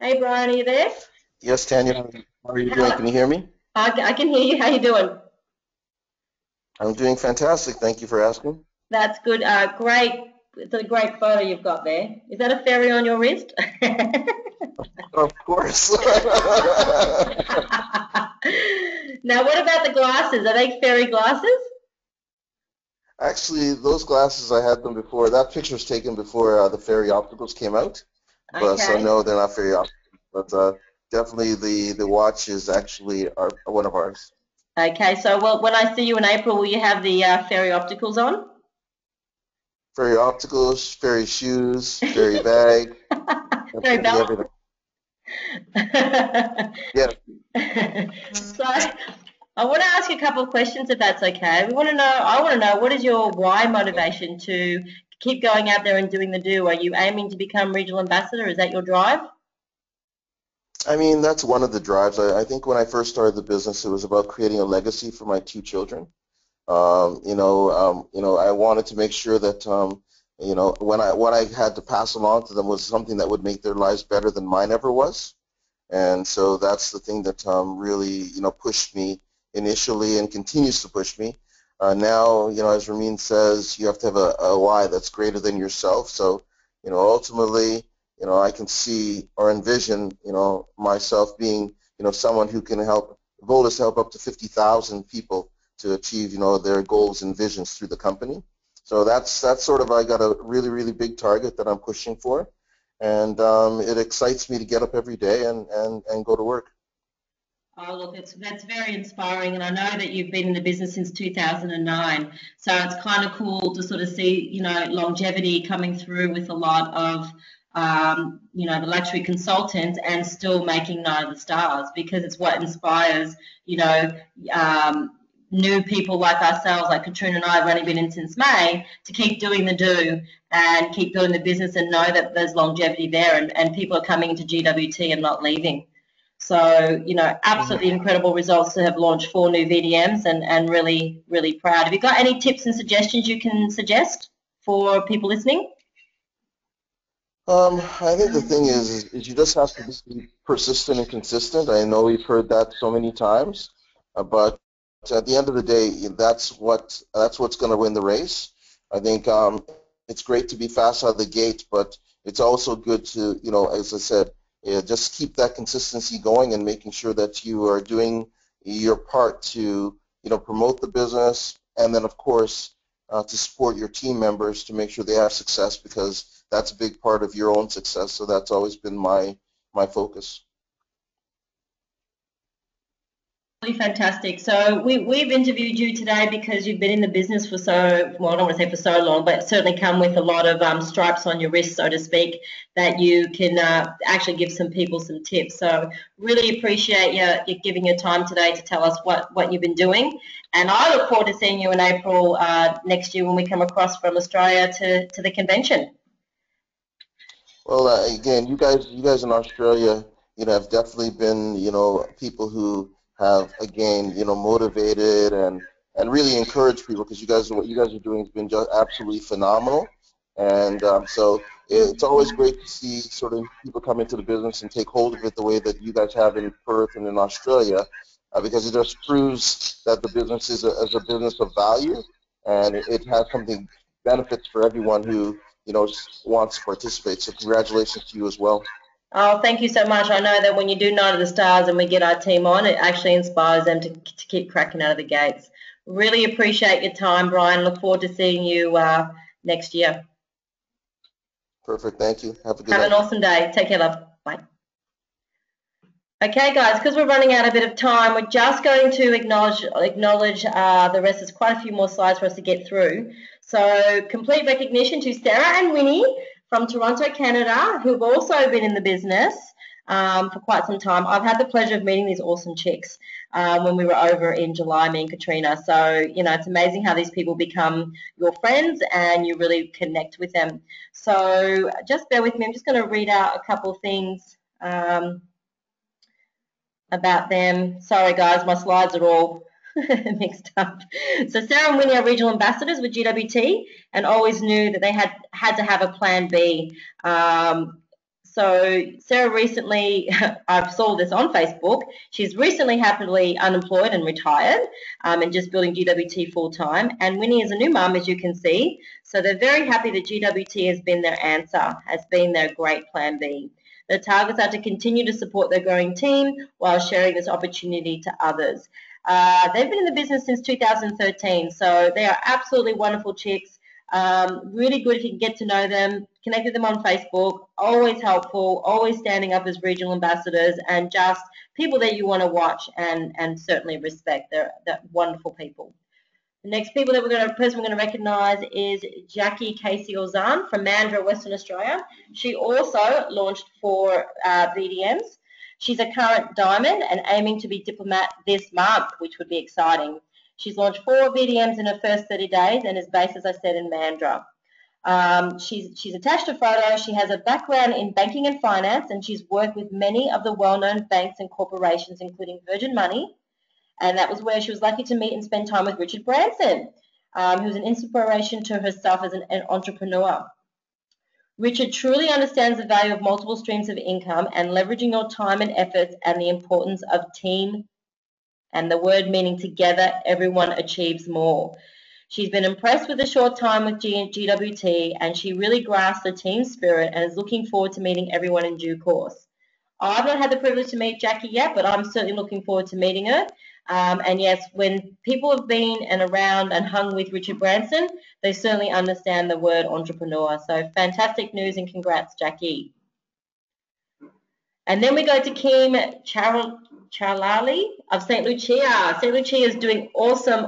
Hey, Brian, are you there? Yes, Tanya. How are you doing? Can you hear me? I can hear you. How you doing? I'm doing fantastic. Thank you for asking. That's good. Great. It's a great photo you've got there. Is that a fairy on your wrist? Of course. Now, what about the glasses? Are they fairy glasses? Actually, those glasses, I had them before. That picture was taken before the fairy opticals came out. Okay. But, so no, they're not fairy opticals. But definitely the watch is actually one of ours. Okay, so well, when I see you in April, will you have the fairy opticals on? Fairy opticals, fairy shoes, fairy bag. Fairy belt? Everything. Yeah. So I want to ask you a couple of questions, if that's okay. I want to know, what is your why motivation to keep going out there and doing the do? Are you aiming to become regional ambassador? Is that your drive? I mean, that's one of the drives. I think when I first started the business, it was about creating a legacy for my 2 children. I wanted to make sure that, what I had to pass along to them was something that would make their lives better than mine ever was. And so that's the thing that really, pushed me initially and continues to push me. Now, as Ramin says, you have to have a why that's greater than yourself. So, ultimately, I can see or envision, myself being, someone who can help. The goal is to help up to 50,000 people to achieve, their goals and visions through the company. So that's sort of, I got a really, really big target that I'm pushing for. And it excites me to get up every day and go to work. Oh, look, that's very inspiring, and I know that you've been in the business since 2009, so it's kind of cool to sort of see, longevity coming through with a lot of, the luxury consultants and still making Night of the Stars, because it's what inspires, new people like ourselves, like Katrina and I have only been in since May, to keep doing the do and keep building the business and know that there's longevity there and people are coming into GWT and not leaving. So, absolutely incredible results to have launched 4 new VDMs and really, really proud. Have you got any tips and suggestions you can suggest for people listening? I think the thing is you just have to be persistent and consistent. I know we've heard that so many times, but at the end of the day, that's what's going to win the race. I think it's great to be fast out of the gate, but it's also good to, as I said, just keep that consistency going and making sure that you are doing your part to, promote the business, and then of course to support your team members to make sure they have success, because that's a big part of your own success. So that's always been my focus. Really fantastic. So we've interviewed you today because you've been in the business for well, I don't want to say for so long, but certainly come with a lot of stripes on your wrist, so to speak, that you can actually give some people some tips. So really appreciate you giving your time today to tell us what you've been doing. And I look forward to seeing you in April next year when we come across from Australia to the convention. Well, again, you guys in Australia, have definitely been, people who have, again, motivated and really encouraged people, because what you guys are doing has been just absolutely phenomenal. And so it's always great to see sort of people come into the business and take hold of it the way that you guys have in Perth and in Australia, because it just proves that the business is a business of value, and it has something benefits for everyone who wants to participate. So congratulations to you as well. Oh, thank you so much. I know that when you do Night of the Stars and we get our team on, it actually inspires them to keep cracking out of the gates. Really appreciate your time, Brian. Look forward to seeing you next year. Perfect. Thank you. Have a good night. Have an awesome day. Take care, love. Bye. Okay, guys, because we're running out a bit of time, we're just going to acknowledge the rest. There's quite a few more slides for us to get through. So complete recognition to Sarah and Winnie from Toronto, Canada, who've also been in the business for quite some time. I've had the pleasure of meeting these awesome chicks when we were over in July, me and Katrina. So, it's amazing how these people become your friends and you really connect with them. So just bear with me. I'm just going to read out a couple of things about them. Sorry, guys, my slides are all mixed up. So Sarah and Winnie are regional ambassadors with GWT and always knew that they had to have a plan B. So Sarah recently, I saw this on Facebook, she's recently happily unemployed and retired and just building GWT full-time. And Winnie is a new mum, as you can see. So they're very happy that GWT has been their answer, has been their great plan B. The targets are to continue to support their growing team while sharing this opportunity to others. They've been in the business since 2013, so they are absolutely wonderful chicks. Really good if you can get to know them, connect with them on Facebook, always helpful, always standing up as regional ambassadors, and just people that you want to watch and certainly respect. They're wonderful people. The next person we're going to recognise is Jackie Casey Ozan from Mandurah, Western Australia. She also launched 4 VDMs. She's a current diamond and aiming to be diplomat this month, which would be exciting. She's launched 4 VDMs in her first 30 days and is based, as I said, in Mandurah. She's attached a photo. She has a background in banking and finance, and she's worked with many of the well-known banks and corporations, including Virgin Money. And that was where she was lucky to meet and spend time with Richard Branson, who was an inspiration to herself as an entrepreneur. Richard truly understands the value of multiple streams of income and leveraging your time and efforts and the importance of team, and the word meaning together, everyone achieves more. She's been impressed with the short time with GWT, and she really grasps the team spirit and is looking forward to meeting everyone in due course. I've not had the privilege to meet Jackie yet, but I'm certainly looking forward to meeting her. And yes, when people have been and around and hung with Richard Branson, they certainly understand the word entrepreneur. So fantastic news and congrats, Jackie. And then we go to Kim Charlali of St. Lucia. St. Lucia is doing awesome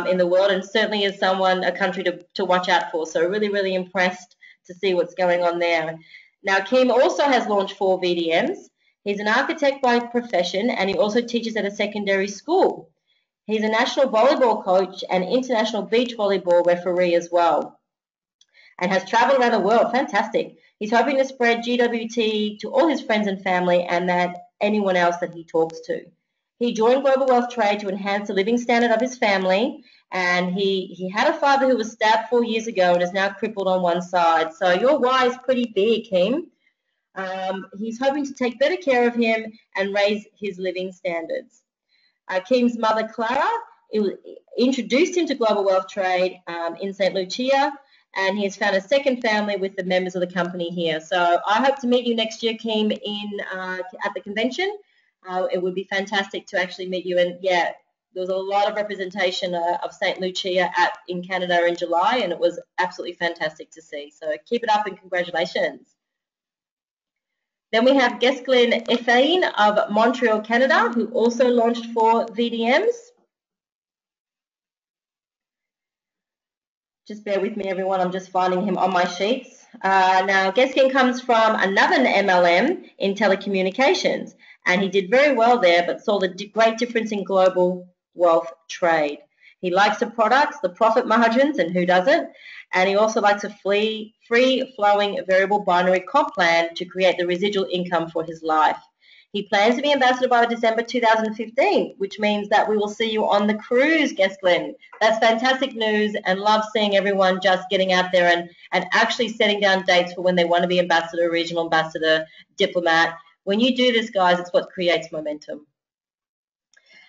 in the world, and certainly is a country to watch out for. So really, really impressed to see what's going on there. Now, Kim also has launched 4 VDMs. He's an architect by profession, and he also teaches at a secondary school. He's a national volleyball coach and international beach volleyball referee as well, and has traveled around the world. Fantastic. He's hoping to spread GWT to all his friends and family and that anyone else that he talks to. He joined Global Wealth Trade to enhance the living standard of his family, and he had a father who was stabbed 4 years ago and is now crippled on one side. So your why is pretty big, Kim. He's hoping to take better care of him and raise his living standards. Kim's mother, Clara, introduced him to Global Wealth Trade in St. Lucia, and he has found a second family with the members of the company here. So I hope to meet you next year, Kim, at the convention. It would be fantastic to actually meet you. And yeah, there was a lot of representation of St. Lucia in Canada in July, and it was absolutely fantastic to see. So keep it up and congratulations. Then we have Gesklin Effain of Montreal, Canada, who also launched 4 VDMs. Just bear with me, everyone. I'm just finding him on my sheets. Now, Geskin comes from another MLM in telecommunications, and he did very well there, but saw the great difference in global wealth trade. He likes the products, the profit margins, and who doesn't? And he also likes a free-flowing variable binary comp plan to create the residual income for his life. He plans to be ambassador by December 2015, which means that we will see you on the cruise, Gesklin. That's fantastic news, and love seeing everyone just getting out there and actually setting down dates for when they want to be ambassador, regional ambassador, diplomat. When you do this, guys, it's what creates momentum.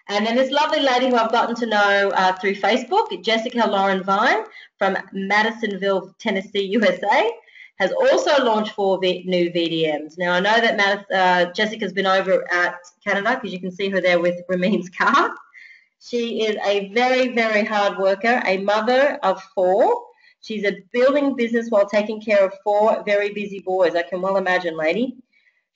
And then this lovely lady who I've gotten to know through Facebook, Jessica Lauren Vine from Madisonville, Tennessee, USA, has also launched 4 new VDMs. Now, I know that Jessica's been over at Canada because you can see her there with Ramin's car. She is a very, very hard worker, a mother of 4. She's a building business while taking care of 4 very busy boys. I can well imagine, lady.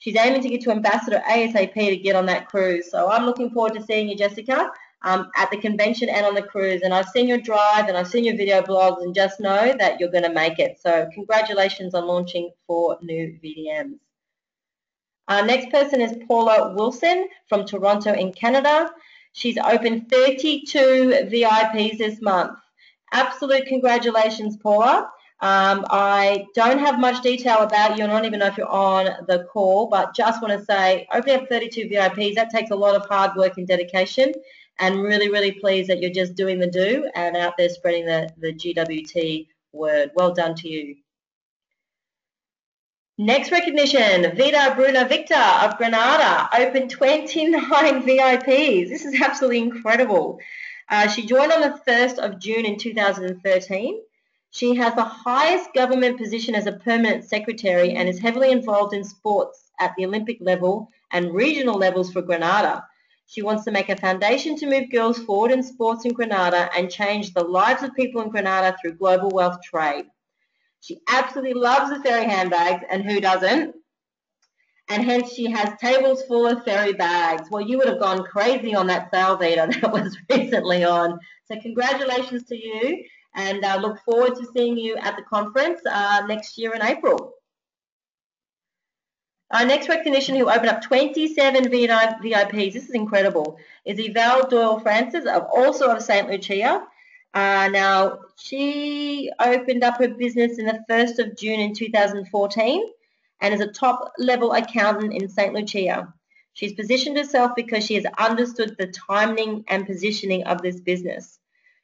She's aiming to get to ambassador ASAP to get on that cruise. So I'm looking forward to seeing you, Jessica, at the convention and on the cruise. And I've seen your drive and I've seen your video blogs, and just know that you're going to make it. So congratulations on launching 4 new VDMs. Our next person is Paula Wilson from Toronto in Canada. She's opened 32 VIPs this month. Absolute congratulations, Paula. I don't have much detail about you. I don't even know if you're on the call, but just want to say opening up 32 VIPs, that takes a lot of hard work and dedication, and really, really pleased that you're just doing the do and out there spreading the GWT word. Well done to you. Next recognition, Vida Bruna Victor of Grenada opened 29 VIPs. This is absolutely incredible. She joined on the 1st of June in 2013. She has the highest government position as a permanent secretary and is heavily involved in sports at the Olympic level and regional levels for Grenada. She wants to make a foundation to move girls forward in sports in Grenada and change the lives of people in Grenada through global wealth trade. She absolutely loves the fairy handbags, and who doesn't? And hence she has tables full of fairy bags. Well, you would have gone crazy on that sale, Vida, that was recently on. So congratulations to you, and look forward to seeing you at the conference next year in April. Our next recognition who opened up 27 VIPs, this is incredible, is Yvelle Doyle Francis, also of St. Lucia. Now, she opened up her business in the 1st of June in 2014 and is a top-level accountant in St. Lucia. She's positioned herself because she has understood the timing and positioning of this business.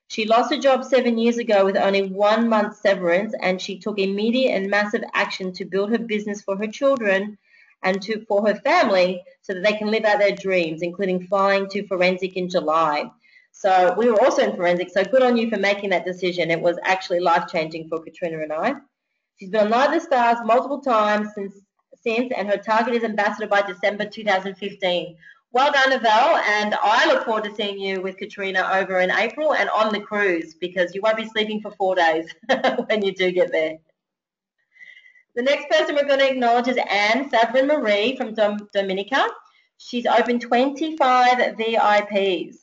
She lost her job 7 years ago with only 1 month's severance, and she took immediate and massive action to build her business for her children and for her family so that they can live out their dreams, including flying to Forensic in July. So we were also in Forensic, so good on you for making that decision. It was actually life-changing for Katrina and I. She's been on Night of the Stars multiple times since, and her target is ambassador by December 2015. Well done, Yvelle, and I look forward to seeing you with Katrina over in April and on the cruise, because you won't be sleeping for 4 days when you do get there. The next person we're going to acknowledge is Anne Savrin Marie from Dominica. She's opened 25 VIPs.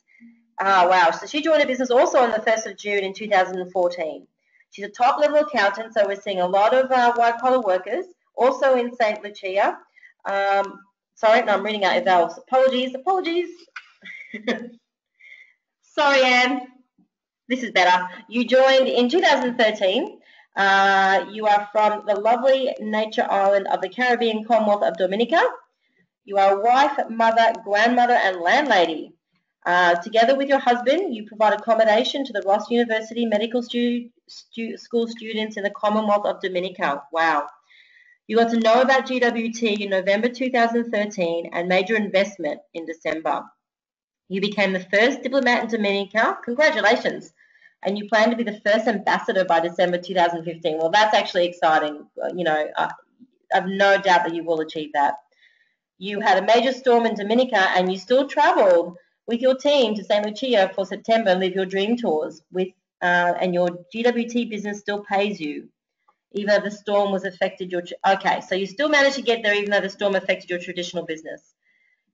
Wow, so she joined a business also on the 1st of June in 2014. She's a top-level accountant, so we're seeing a lot of white-collar workers, also in St. Lucia. Sorry, no, I'm reading out Yvelle's. Apologies. Sorry, Anne. This is better. You joined in 2013. You are from the lovely nature island of the Caribbean Commonwealth of Dominica. You are a wife, mother, grandmother, and landlady. Together with your husband, you provide accommodation to the Ross University Medical School students in the Commonwealth of Dominica. Wow. You got to know about GWT in November 2013 and made your investment in December. You became the first diplomat in Dominica. Congratulations. And you plan to be the first ambassador by December 2015. Well, that's actually exciting. You know, I have no doubt that you will achieve that. You had a major storm in Dominica and you still traveled with your team to St. Lucia for September and live your dream tours and your GWT business still pays you. Even though the storm was affected your... Okay, so you still managed to get there even though the storm affected your traditional business.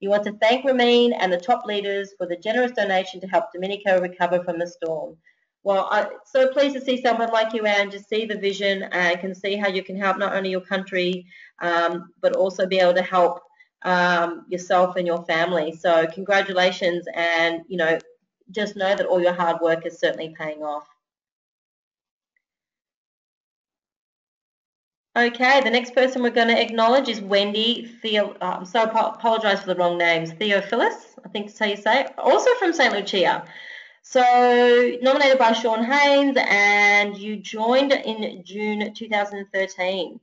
You want to thank Ramin and the top leaders for the generous donation to help Dominica recover from the storm. Well, I'm so pleased to see someone like you, Anne, just see the vision and can see how you can help not only your country, but also be able to help yourself and your family. So congratulations, and, you know, just know that all your hard work is certainly paying off. Okay, the next person we're going to acknowledge is Wendy apologise for the wrong names. Theophilus, I think is how you say it. Also from St. Lucia. So nominated by Sean Haynes, and you joined in June 2013.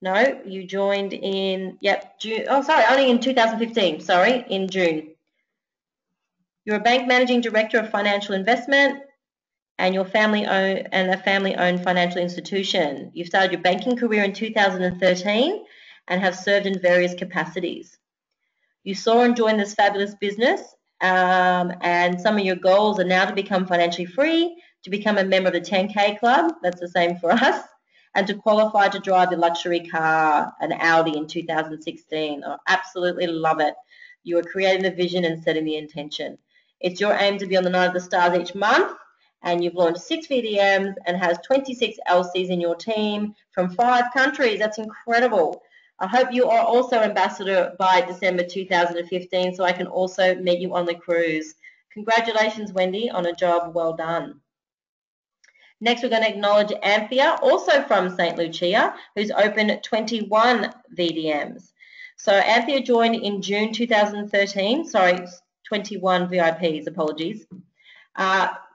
No, you joined in, June. Oh, sorry, only in 2015. Sorry, in June. You're a bank managing director of financial investment, and a family-owned financial institution. You started your banking career in 2013 and have served in various capacities. You saw and joined this fabulous business, and some of your goals are now to become financially free, to become a member of the 10K Club, that's the same for us, and to qualify to drive the luxury car, an Audi, in 2016. I absolutely love it. You are creating the vision and setting the intention. It's your aim to be on the Night of the Stars each month, and you've launched 6 VDMs and has 26 LCs in your team from 5 countries. That's incredible. I hope you are also ambassador by December 2015 so I can also meet you on the cruise. Congratulations, Wendy, on a job well done. Next, we're going to acknowledge Anthea, also from St. Lucia, who's opened 21 VDMs. So Anthea joined in June 2013. Sorry, 21 VIPs, apologies.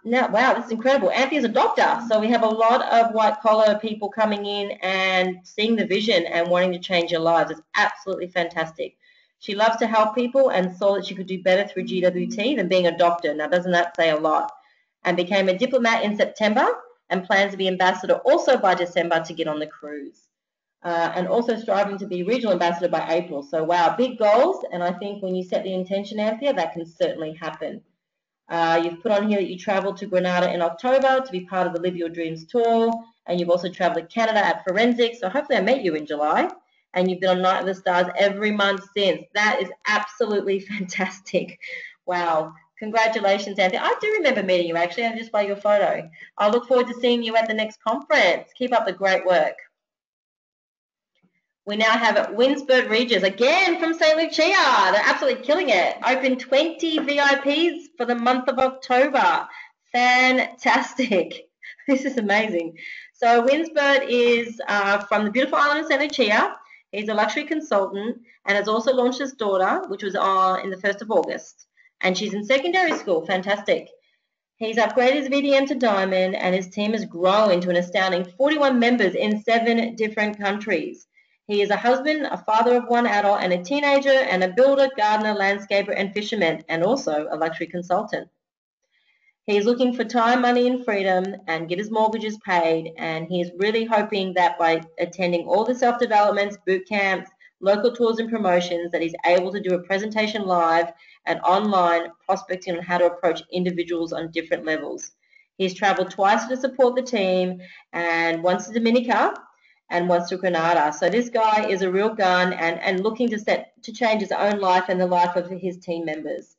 Now, wow, this is incredible. Anthea's a doctor, so we have a lot of white-collar people coming in and seeing the vision and wanting to change their lives. It's absolutely fantastic. She loves to help people and saw that she could do better through GWT than being a doctor. Now, doesn't that say a lot? And became a diplomat in September and plans to be ambassador also by December to get on the cruise. And also striving to be regional ambassador by April. So, wow, big goals, and I think when you set the intention, Anthea, that can certainly happen. You've put on here that you travelled to Grenada in October to be part of the Live Your Dreams tour, and you've also travelled to Canada at Forensics, so hopefully I met you in July, and you've been on Night of the Stars every month since. That is absolutely fantastic. Wow. Congratulations, Anthea. I do remember meeting you, actually, just by your photo. I look forward to seeing you at the next conference. Keep up the great work. We now have Winsburg Regis, again from St. Lucia. They're absolutely killing it. Open 20 VIPs for the month of October. Fantastic. This is amazing. So Winsburg is from the beautiful island of St. Lucia. He's a luxury consultant and has also launched his daughter, which was in the 1st of August. And she's in secondary school. Fantastic. He's upgraded his VDM to Diamond, and his team has grown to an astounding 41 members in 7 different countries. He is a husband, a father of 1 adult and a teenager, and a builder, gardener, landscaper, and fisherman, and also a luxury consultant. He is looking for time, money, and freedom, and get his mortgages paid, and he is really hoping that by attending all the self-developments, boot camps, local tours, and promotions, that he's able to do a presentation live and online prospecting on how to approach individuals on different levels. He's travelled twice to support the team, and once to Dominica, and once to Grenada. So this guy is a real gun and looking to change his own life and the life of his team members.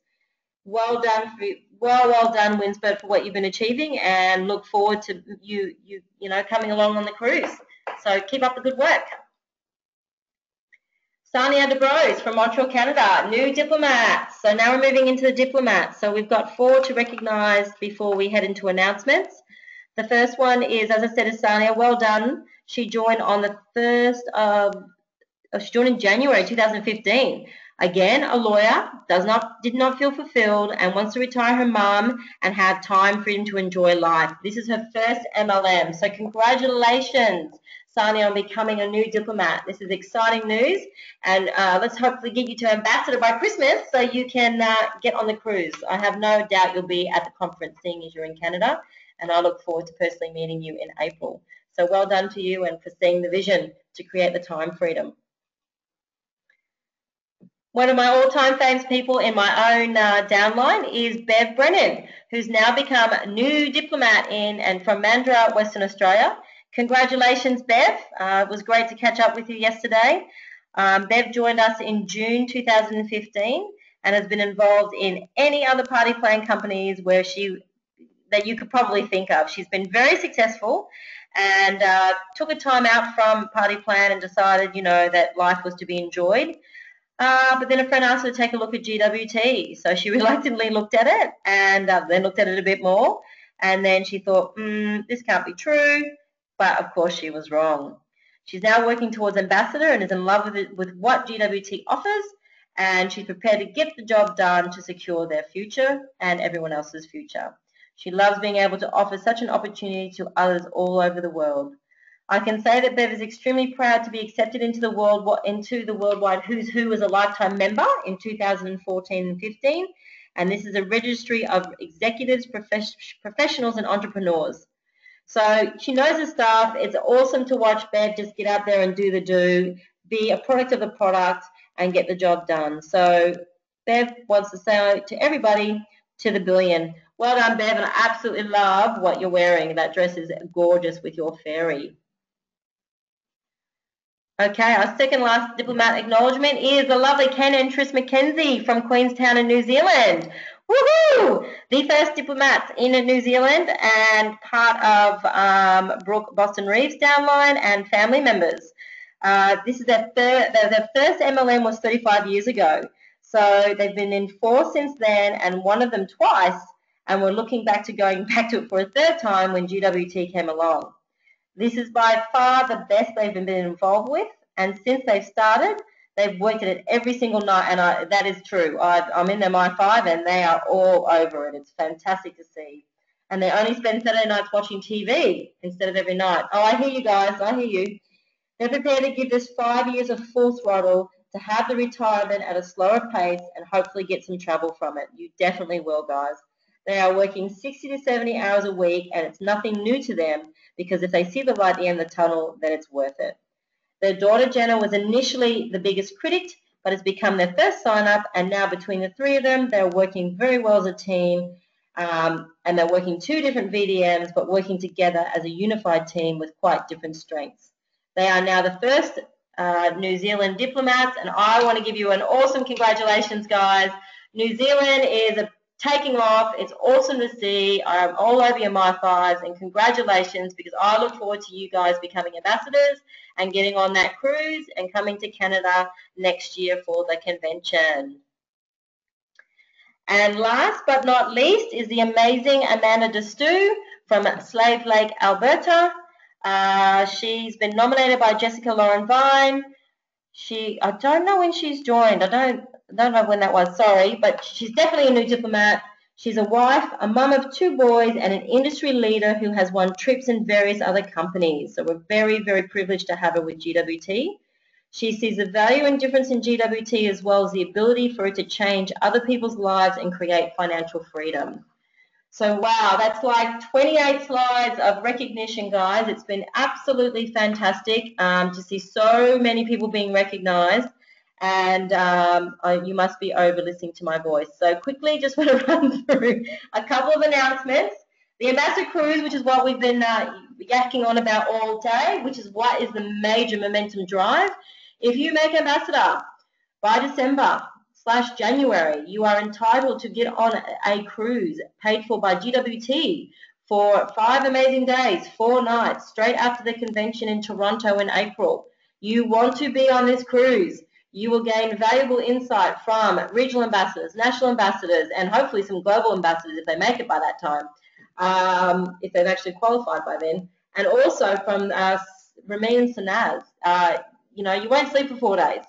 Well done, well done, Winsburg, for what you've been achieving, and look forward to you coming along on the cruise. So keep up the good work. Tania DeBrose from Montreal, Canada, new diplomats. So now we're moving into the diplomats. So we've got 4 to recognise before we head into announcements. The first one is, as I said, is Tania. Well done. She joined on the 1st of, she joined in January 2015. Again, a lawyer, did not feel fulfilled and wants to retire her mum and have time freedom to enjoy life. This is her first MLM. So congratulations, Tania, on becoming a new diplomat. This is exciting news, and let's hopefully get you to ambassador by Christmas so you can get on the cruise. I have no doubt you'll be at the conference seeing as you're in Canada, and I look forward to personally meeting you in April. So well done to you and for seeing the vision to create the time freedom. One of my all-time famous people in my own downline is Bev Brennan, who's now become a new diplomat in and from Mandurah, Western Australia. Congratulations, Bev. It was great to catch up with you yesterday. Bev joined us in June 2015 and has been involved in any other party plan companies that you could probably think of. She's been very successful and took a time out from party plan and decided, that life was to be enjoyed. But then a friend asked her to take a look at GWT. So she reluctantly looked at it and then looked at it a bit more. And then she thought, this can't be true. But, of course, she was wrong. She's now working towards ambassador and is in love with what GWT offers. And she's prepared to get the job done to secure their future and everyone else's future. She loves being able to offer such an opportunity to others all over the world. I can say that Bev is extremely proud to be accepted into the worldwide Who's Who as a lifetime member in 2014 and 15, and this is a registry of executives, professionals, and entrepreneurs. So she knows her stuff. It's awesome to watch Bev just get out there and do the do, be a product of the product, and get the job done. So Bev wants to say to everybody, to the billion. Well done, Bev, and I absolutely love what you're wearing. That dress is gorgeous with your fairy. Okay, our second last diplomat acknowledgement is the lovely Ken and Tris McKenzie from Queenstown in New Zealand. Woohoo! The first diplomats in New Zealand and part of Brooke Boston Reeves downline and family members. This is their first MLM was 35 years ago. So they've been in 4 since then and one of them twice, and we're looking back to going back to it for a third time when GWT came along. This is by far the best they've been involved with, and since they've started, they've worked at it every single night, and that is true. I'm in their My5, and they are all over it. It's fantastic to see. And they only spend Saturday nights watching TV instead of every night. Oh, I hear you guys. I hear you. They're prepared to give this 5 years of full throttle to have the retirement at a slower pace and hopefully get some travel from it. You definitely will, guys. They are working 60 to 70 hours a week, and it's nothing new to them because if they see the light at the end of the tunnel, then it's worth it. Their daughter, Jenna, was initially the biggest critic, but has become their first sign-up, and now between the 3 of them, they're working very well as a team, and they're working 2 different VDMs, but working together as a unified team with quite different strengths. They are now the first New Zealand diplomats, and I want to give you an awesome congratulations, guys. New Zealand is taking off. It's awesome to see. I'm all over your My5s, and congratulations, because I look forward to you guys becoming ambassadors and getting on that cruise and coming to Canada next year for the convention. And last but not least is the amazing Amanda Destu from Slave Lake, Alberta. She's been nominated by Jessica Lauren Vine. I don't know when she's joined. I don't know when that was, sorry, but she's definitely a new diplomat. She's a wife, a mum of 2 boys, and an industry leader who has won trips in various other companies. So we're very, very privileged to have her with GWT. She sees the value and difference in GWT as well as the ability for it to change other people's lives and create financial freedom. So wow, that's like 28 slides of recognition, guys. It's been absolutely fantastic to see so many people being recognized, and you must be over listening to my voice. So quickly, just want to run through a couple of announcements. The Ambassador Cruise, which is what we've been yakking on about all day, which is what is the major momentum drive. If you make Ambassador by December/January, you are entitled to get on a cruise paid for by GWT for 5 amazing days, 4 nights, straight after the convention in Toronto in April. You want to be on this cruise. You will gain valuable insight from regional ambassadors, national ambassadors, and hopefully some global ambassadors if they make it by that time, if they've actually qualified by then, and also from Ramin and Sanaz. You won't sleep for 4 days.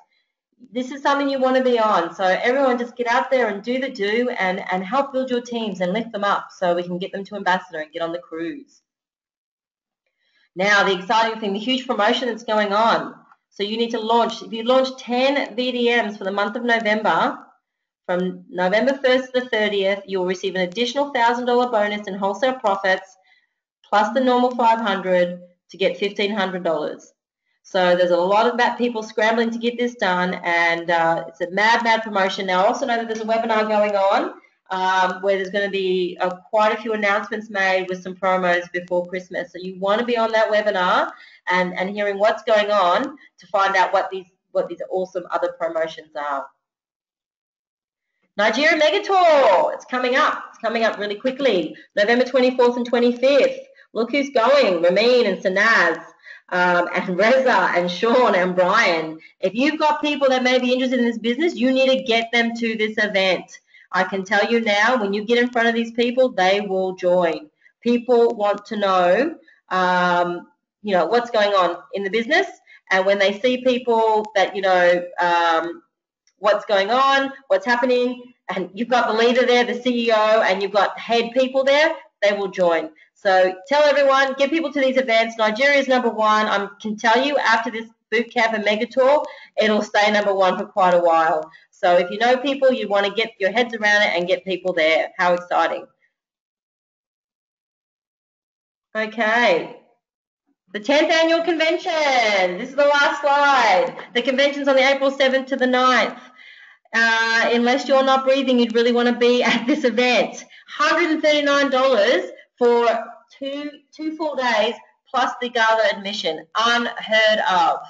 this is something you want to be on. So everyone just get out there and do the do and help build your teams and lift them up so we can get them to ambassador and get on the cruise. Now, the exciting thing, the huge promotion that's going on. So you need to launch, if you launch 10 VDMs for the month of November, from November 1st to the 30th, you'll receive an additional $1,000 bonus in wholesale profits, plus the normal $500 to get $1,500. So there's a lot of people scrambling to get this done, and it's a mad promotion. Now, I also know that there's a webinar going on where there's going to be quite a few announcements made with some promos before Christmas. So you want to be on that webinar and hearing what's going on to find out what these awesome other promotions are. Nigeria Mega Tour, it's coming up. It's coming up really quickly. November 24th and 25th. Look who's going, Ramin and Sanaz. And Reza and Sean and Brian. If you've got people that may be interested in this business, you need to get them to this event. I can tell you now, when you get in front of these people, they will join. People want to know, what's going on in the business, and when they see people that, what's going on, what's happening, and you've got the leader there, the CEO, and you've got head people there, they will join. So tell everyone, get people to these events. Nigeria is number one. I can tell you after this boot camp and mega tour, it'll stay number one for quite a while. So if you know people, you want to get your heads around it and get people there. How exciting. Okay. The 10th annual convention. This is the last slide. The convention's on the April 7th to the 9th. Unless you're not breathing, you'd really want to be at this event. $139 for two full days plus the gala admission. Unheard of.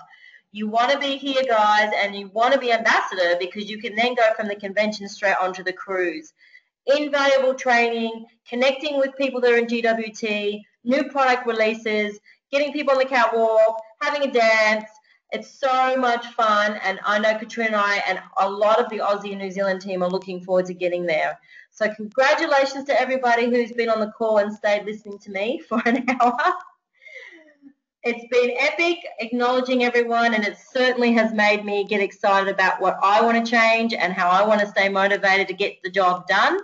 You want to be here, guys, and you want to be ambassador because you can then go from the convention straight onto the cruise. Invaluable training, connecting with people that are in GWT, new product releases, getting people on the catwalk, having a dance. It's so much fun, and I know Katrina and I and a lot of the Aussie and New Zealand team are looking forward to getting there. So congratulations to everybody who's been on the call and stayed listening to me for an hour. It's been epic, acknowledging everyone, and it certainly has made me get excited about what I want to change and how I want to stay motivated to get the job done.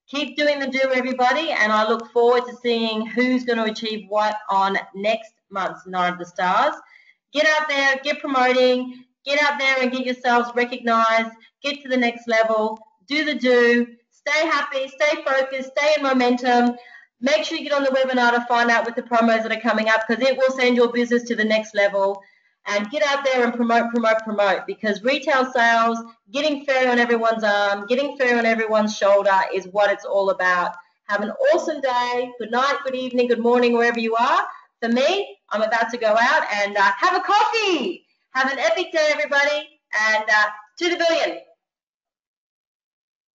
Keep doing the do, everybody, and I look forward to seeing who's going to achieve what on next month's Night of the Stars. Get out there, get promoting, get out there and get yourselves recognized, get to the next level, do the do, stay happy, stay focused, stay in momentum. Make sure you get on the webinar to find out with the promos that are coming up, because it will send your business to the next level. And get out there and promote, because retail sales, getting fairy on everyone's arm, getting fairy on everyone's shoulder is what it's all about. Have an awesome day. Good night, good evening, good morning, wherever you are. For me, I'm about to go out and have a coffee. Have an epic day, everybody, and to the billion.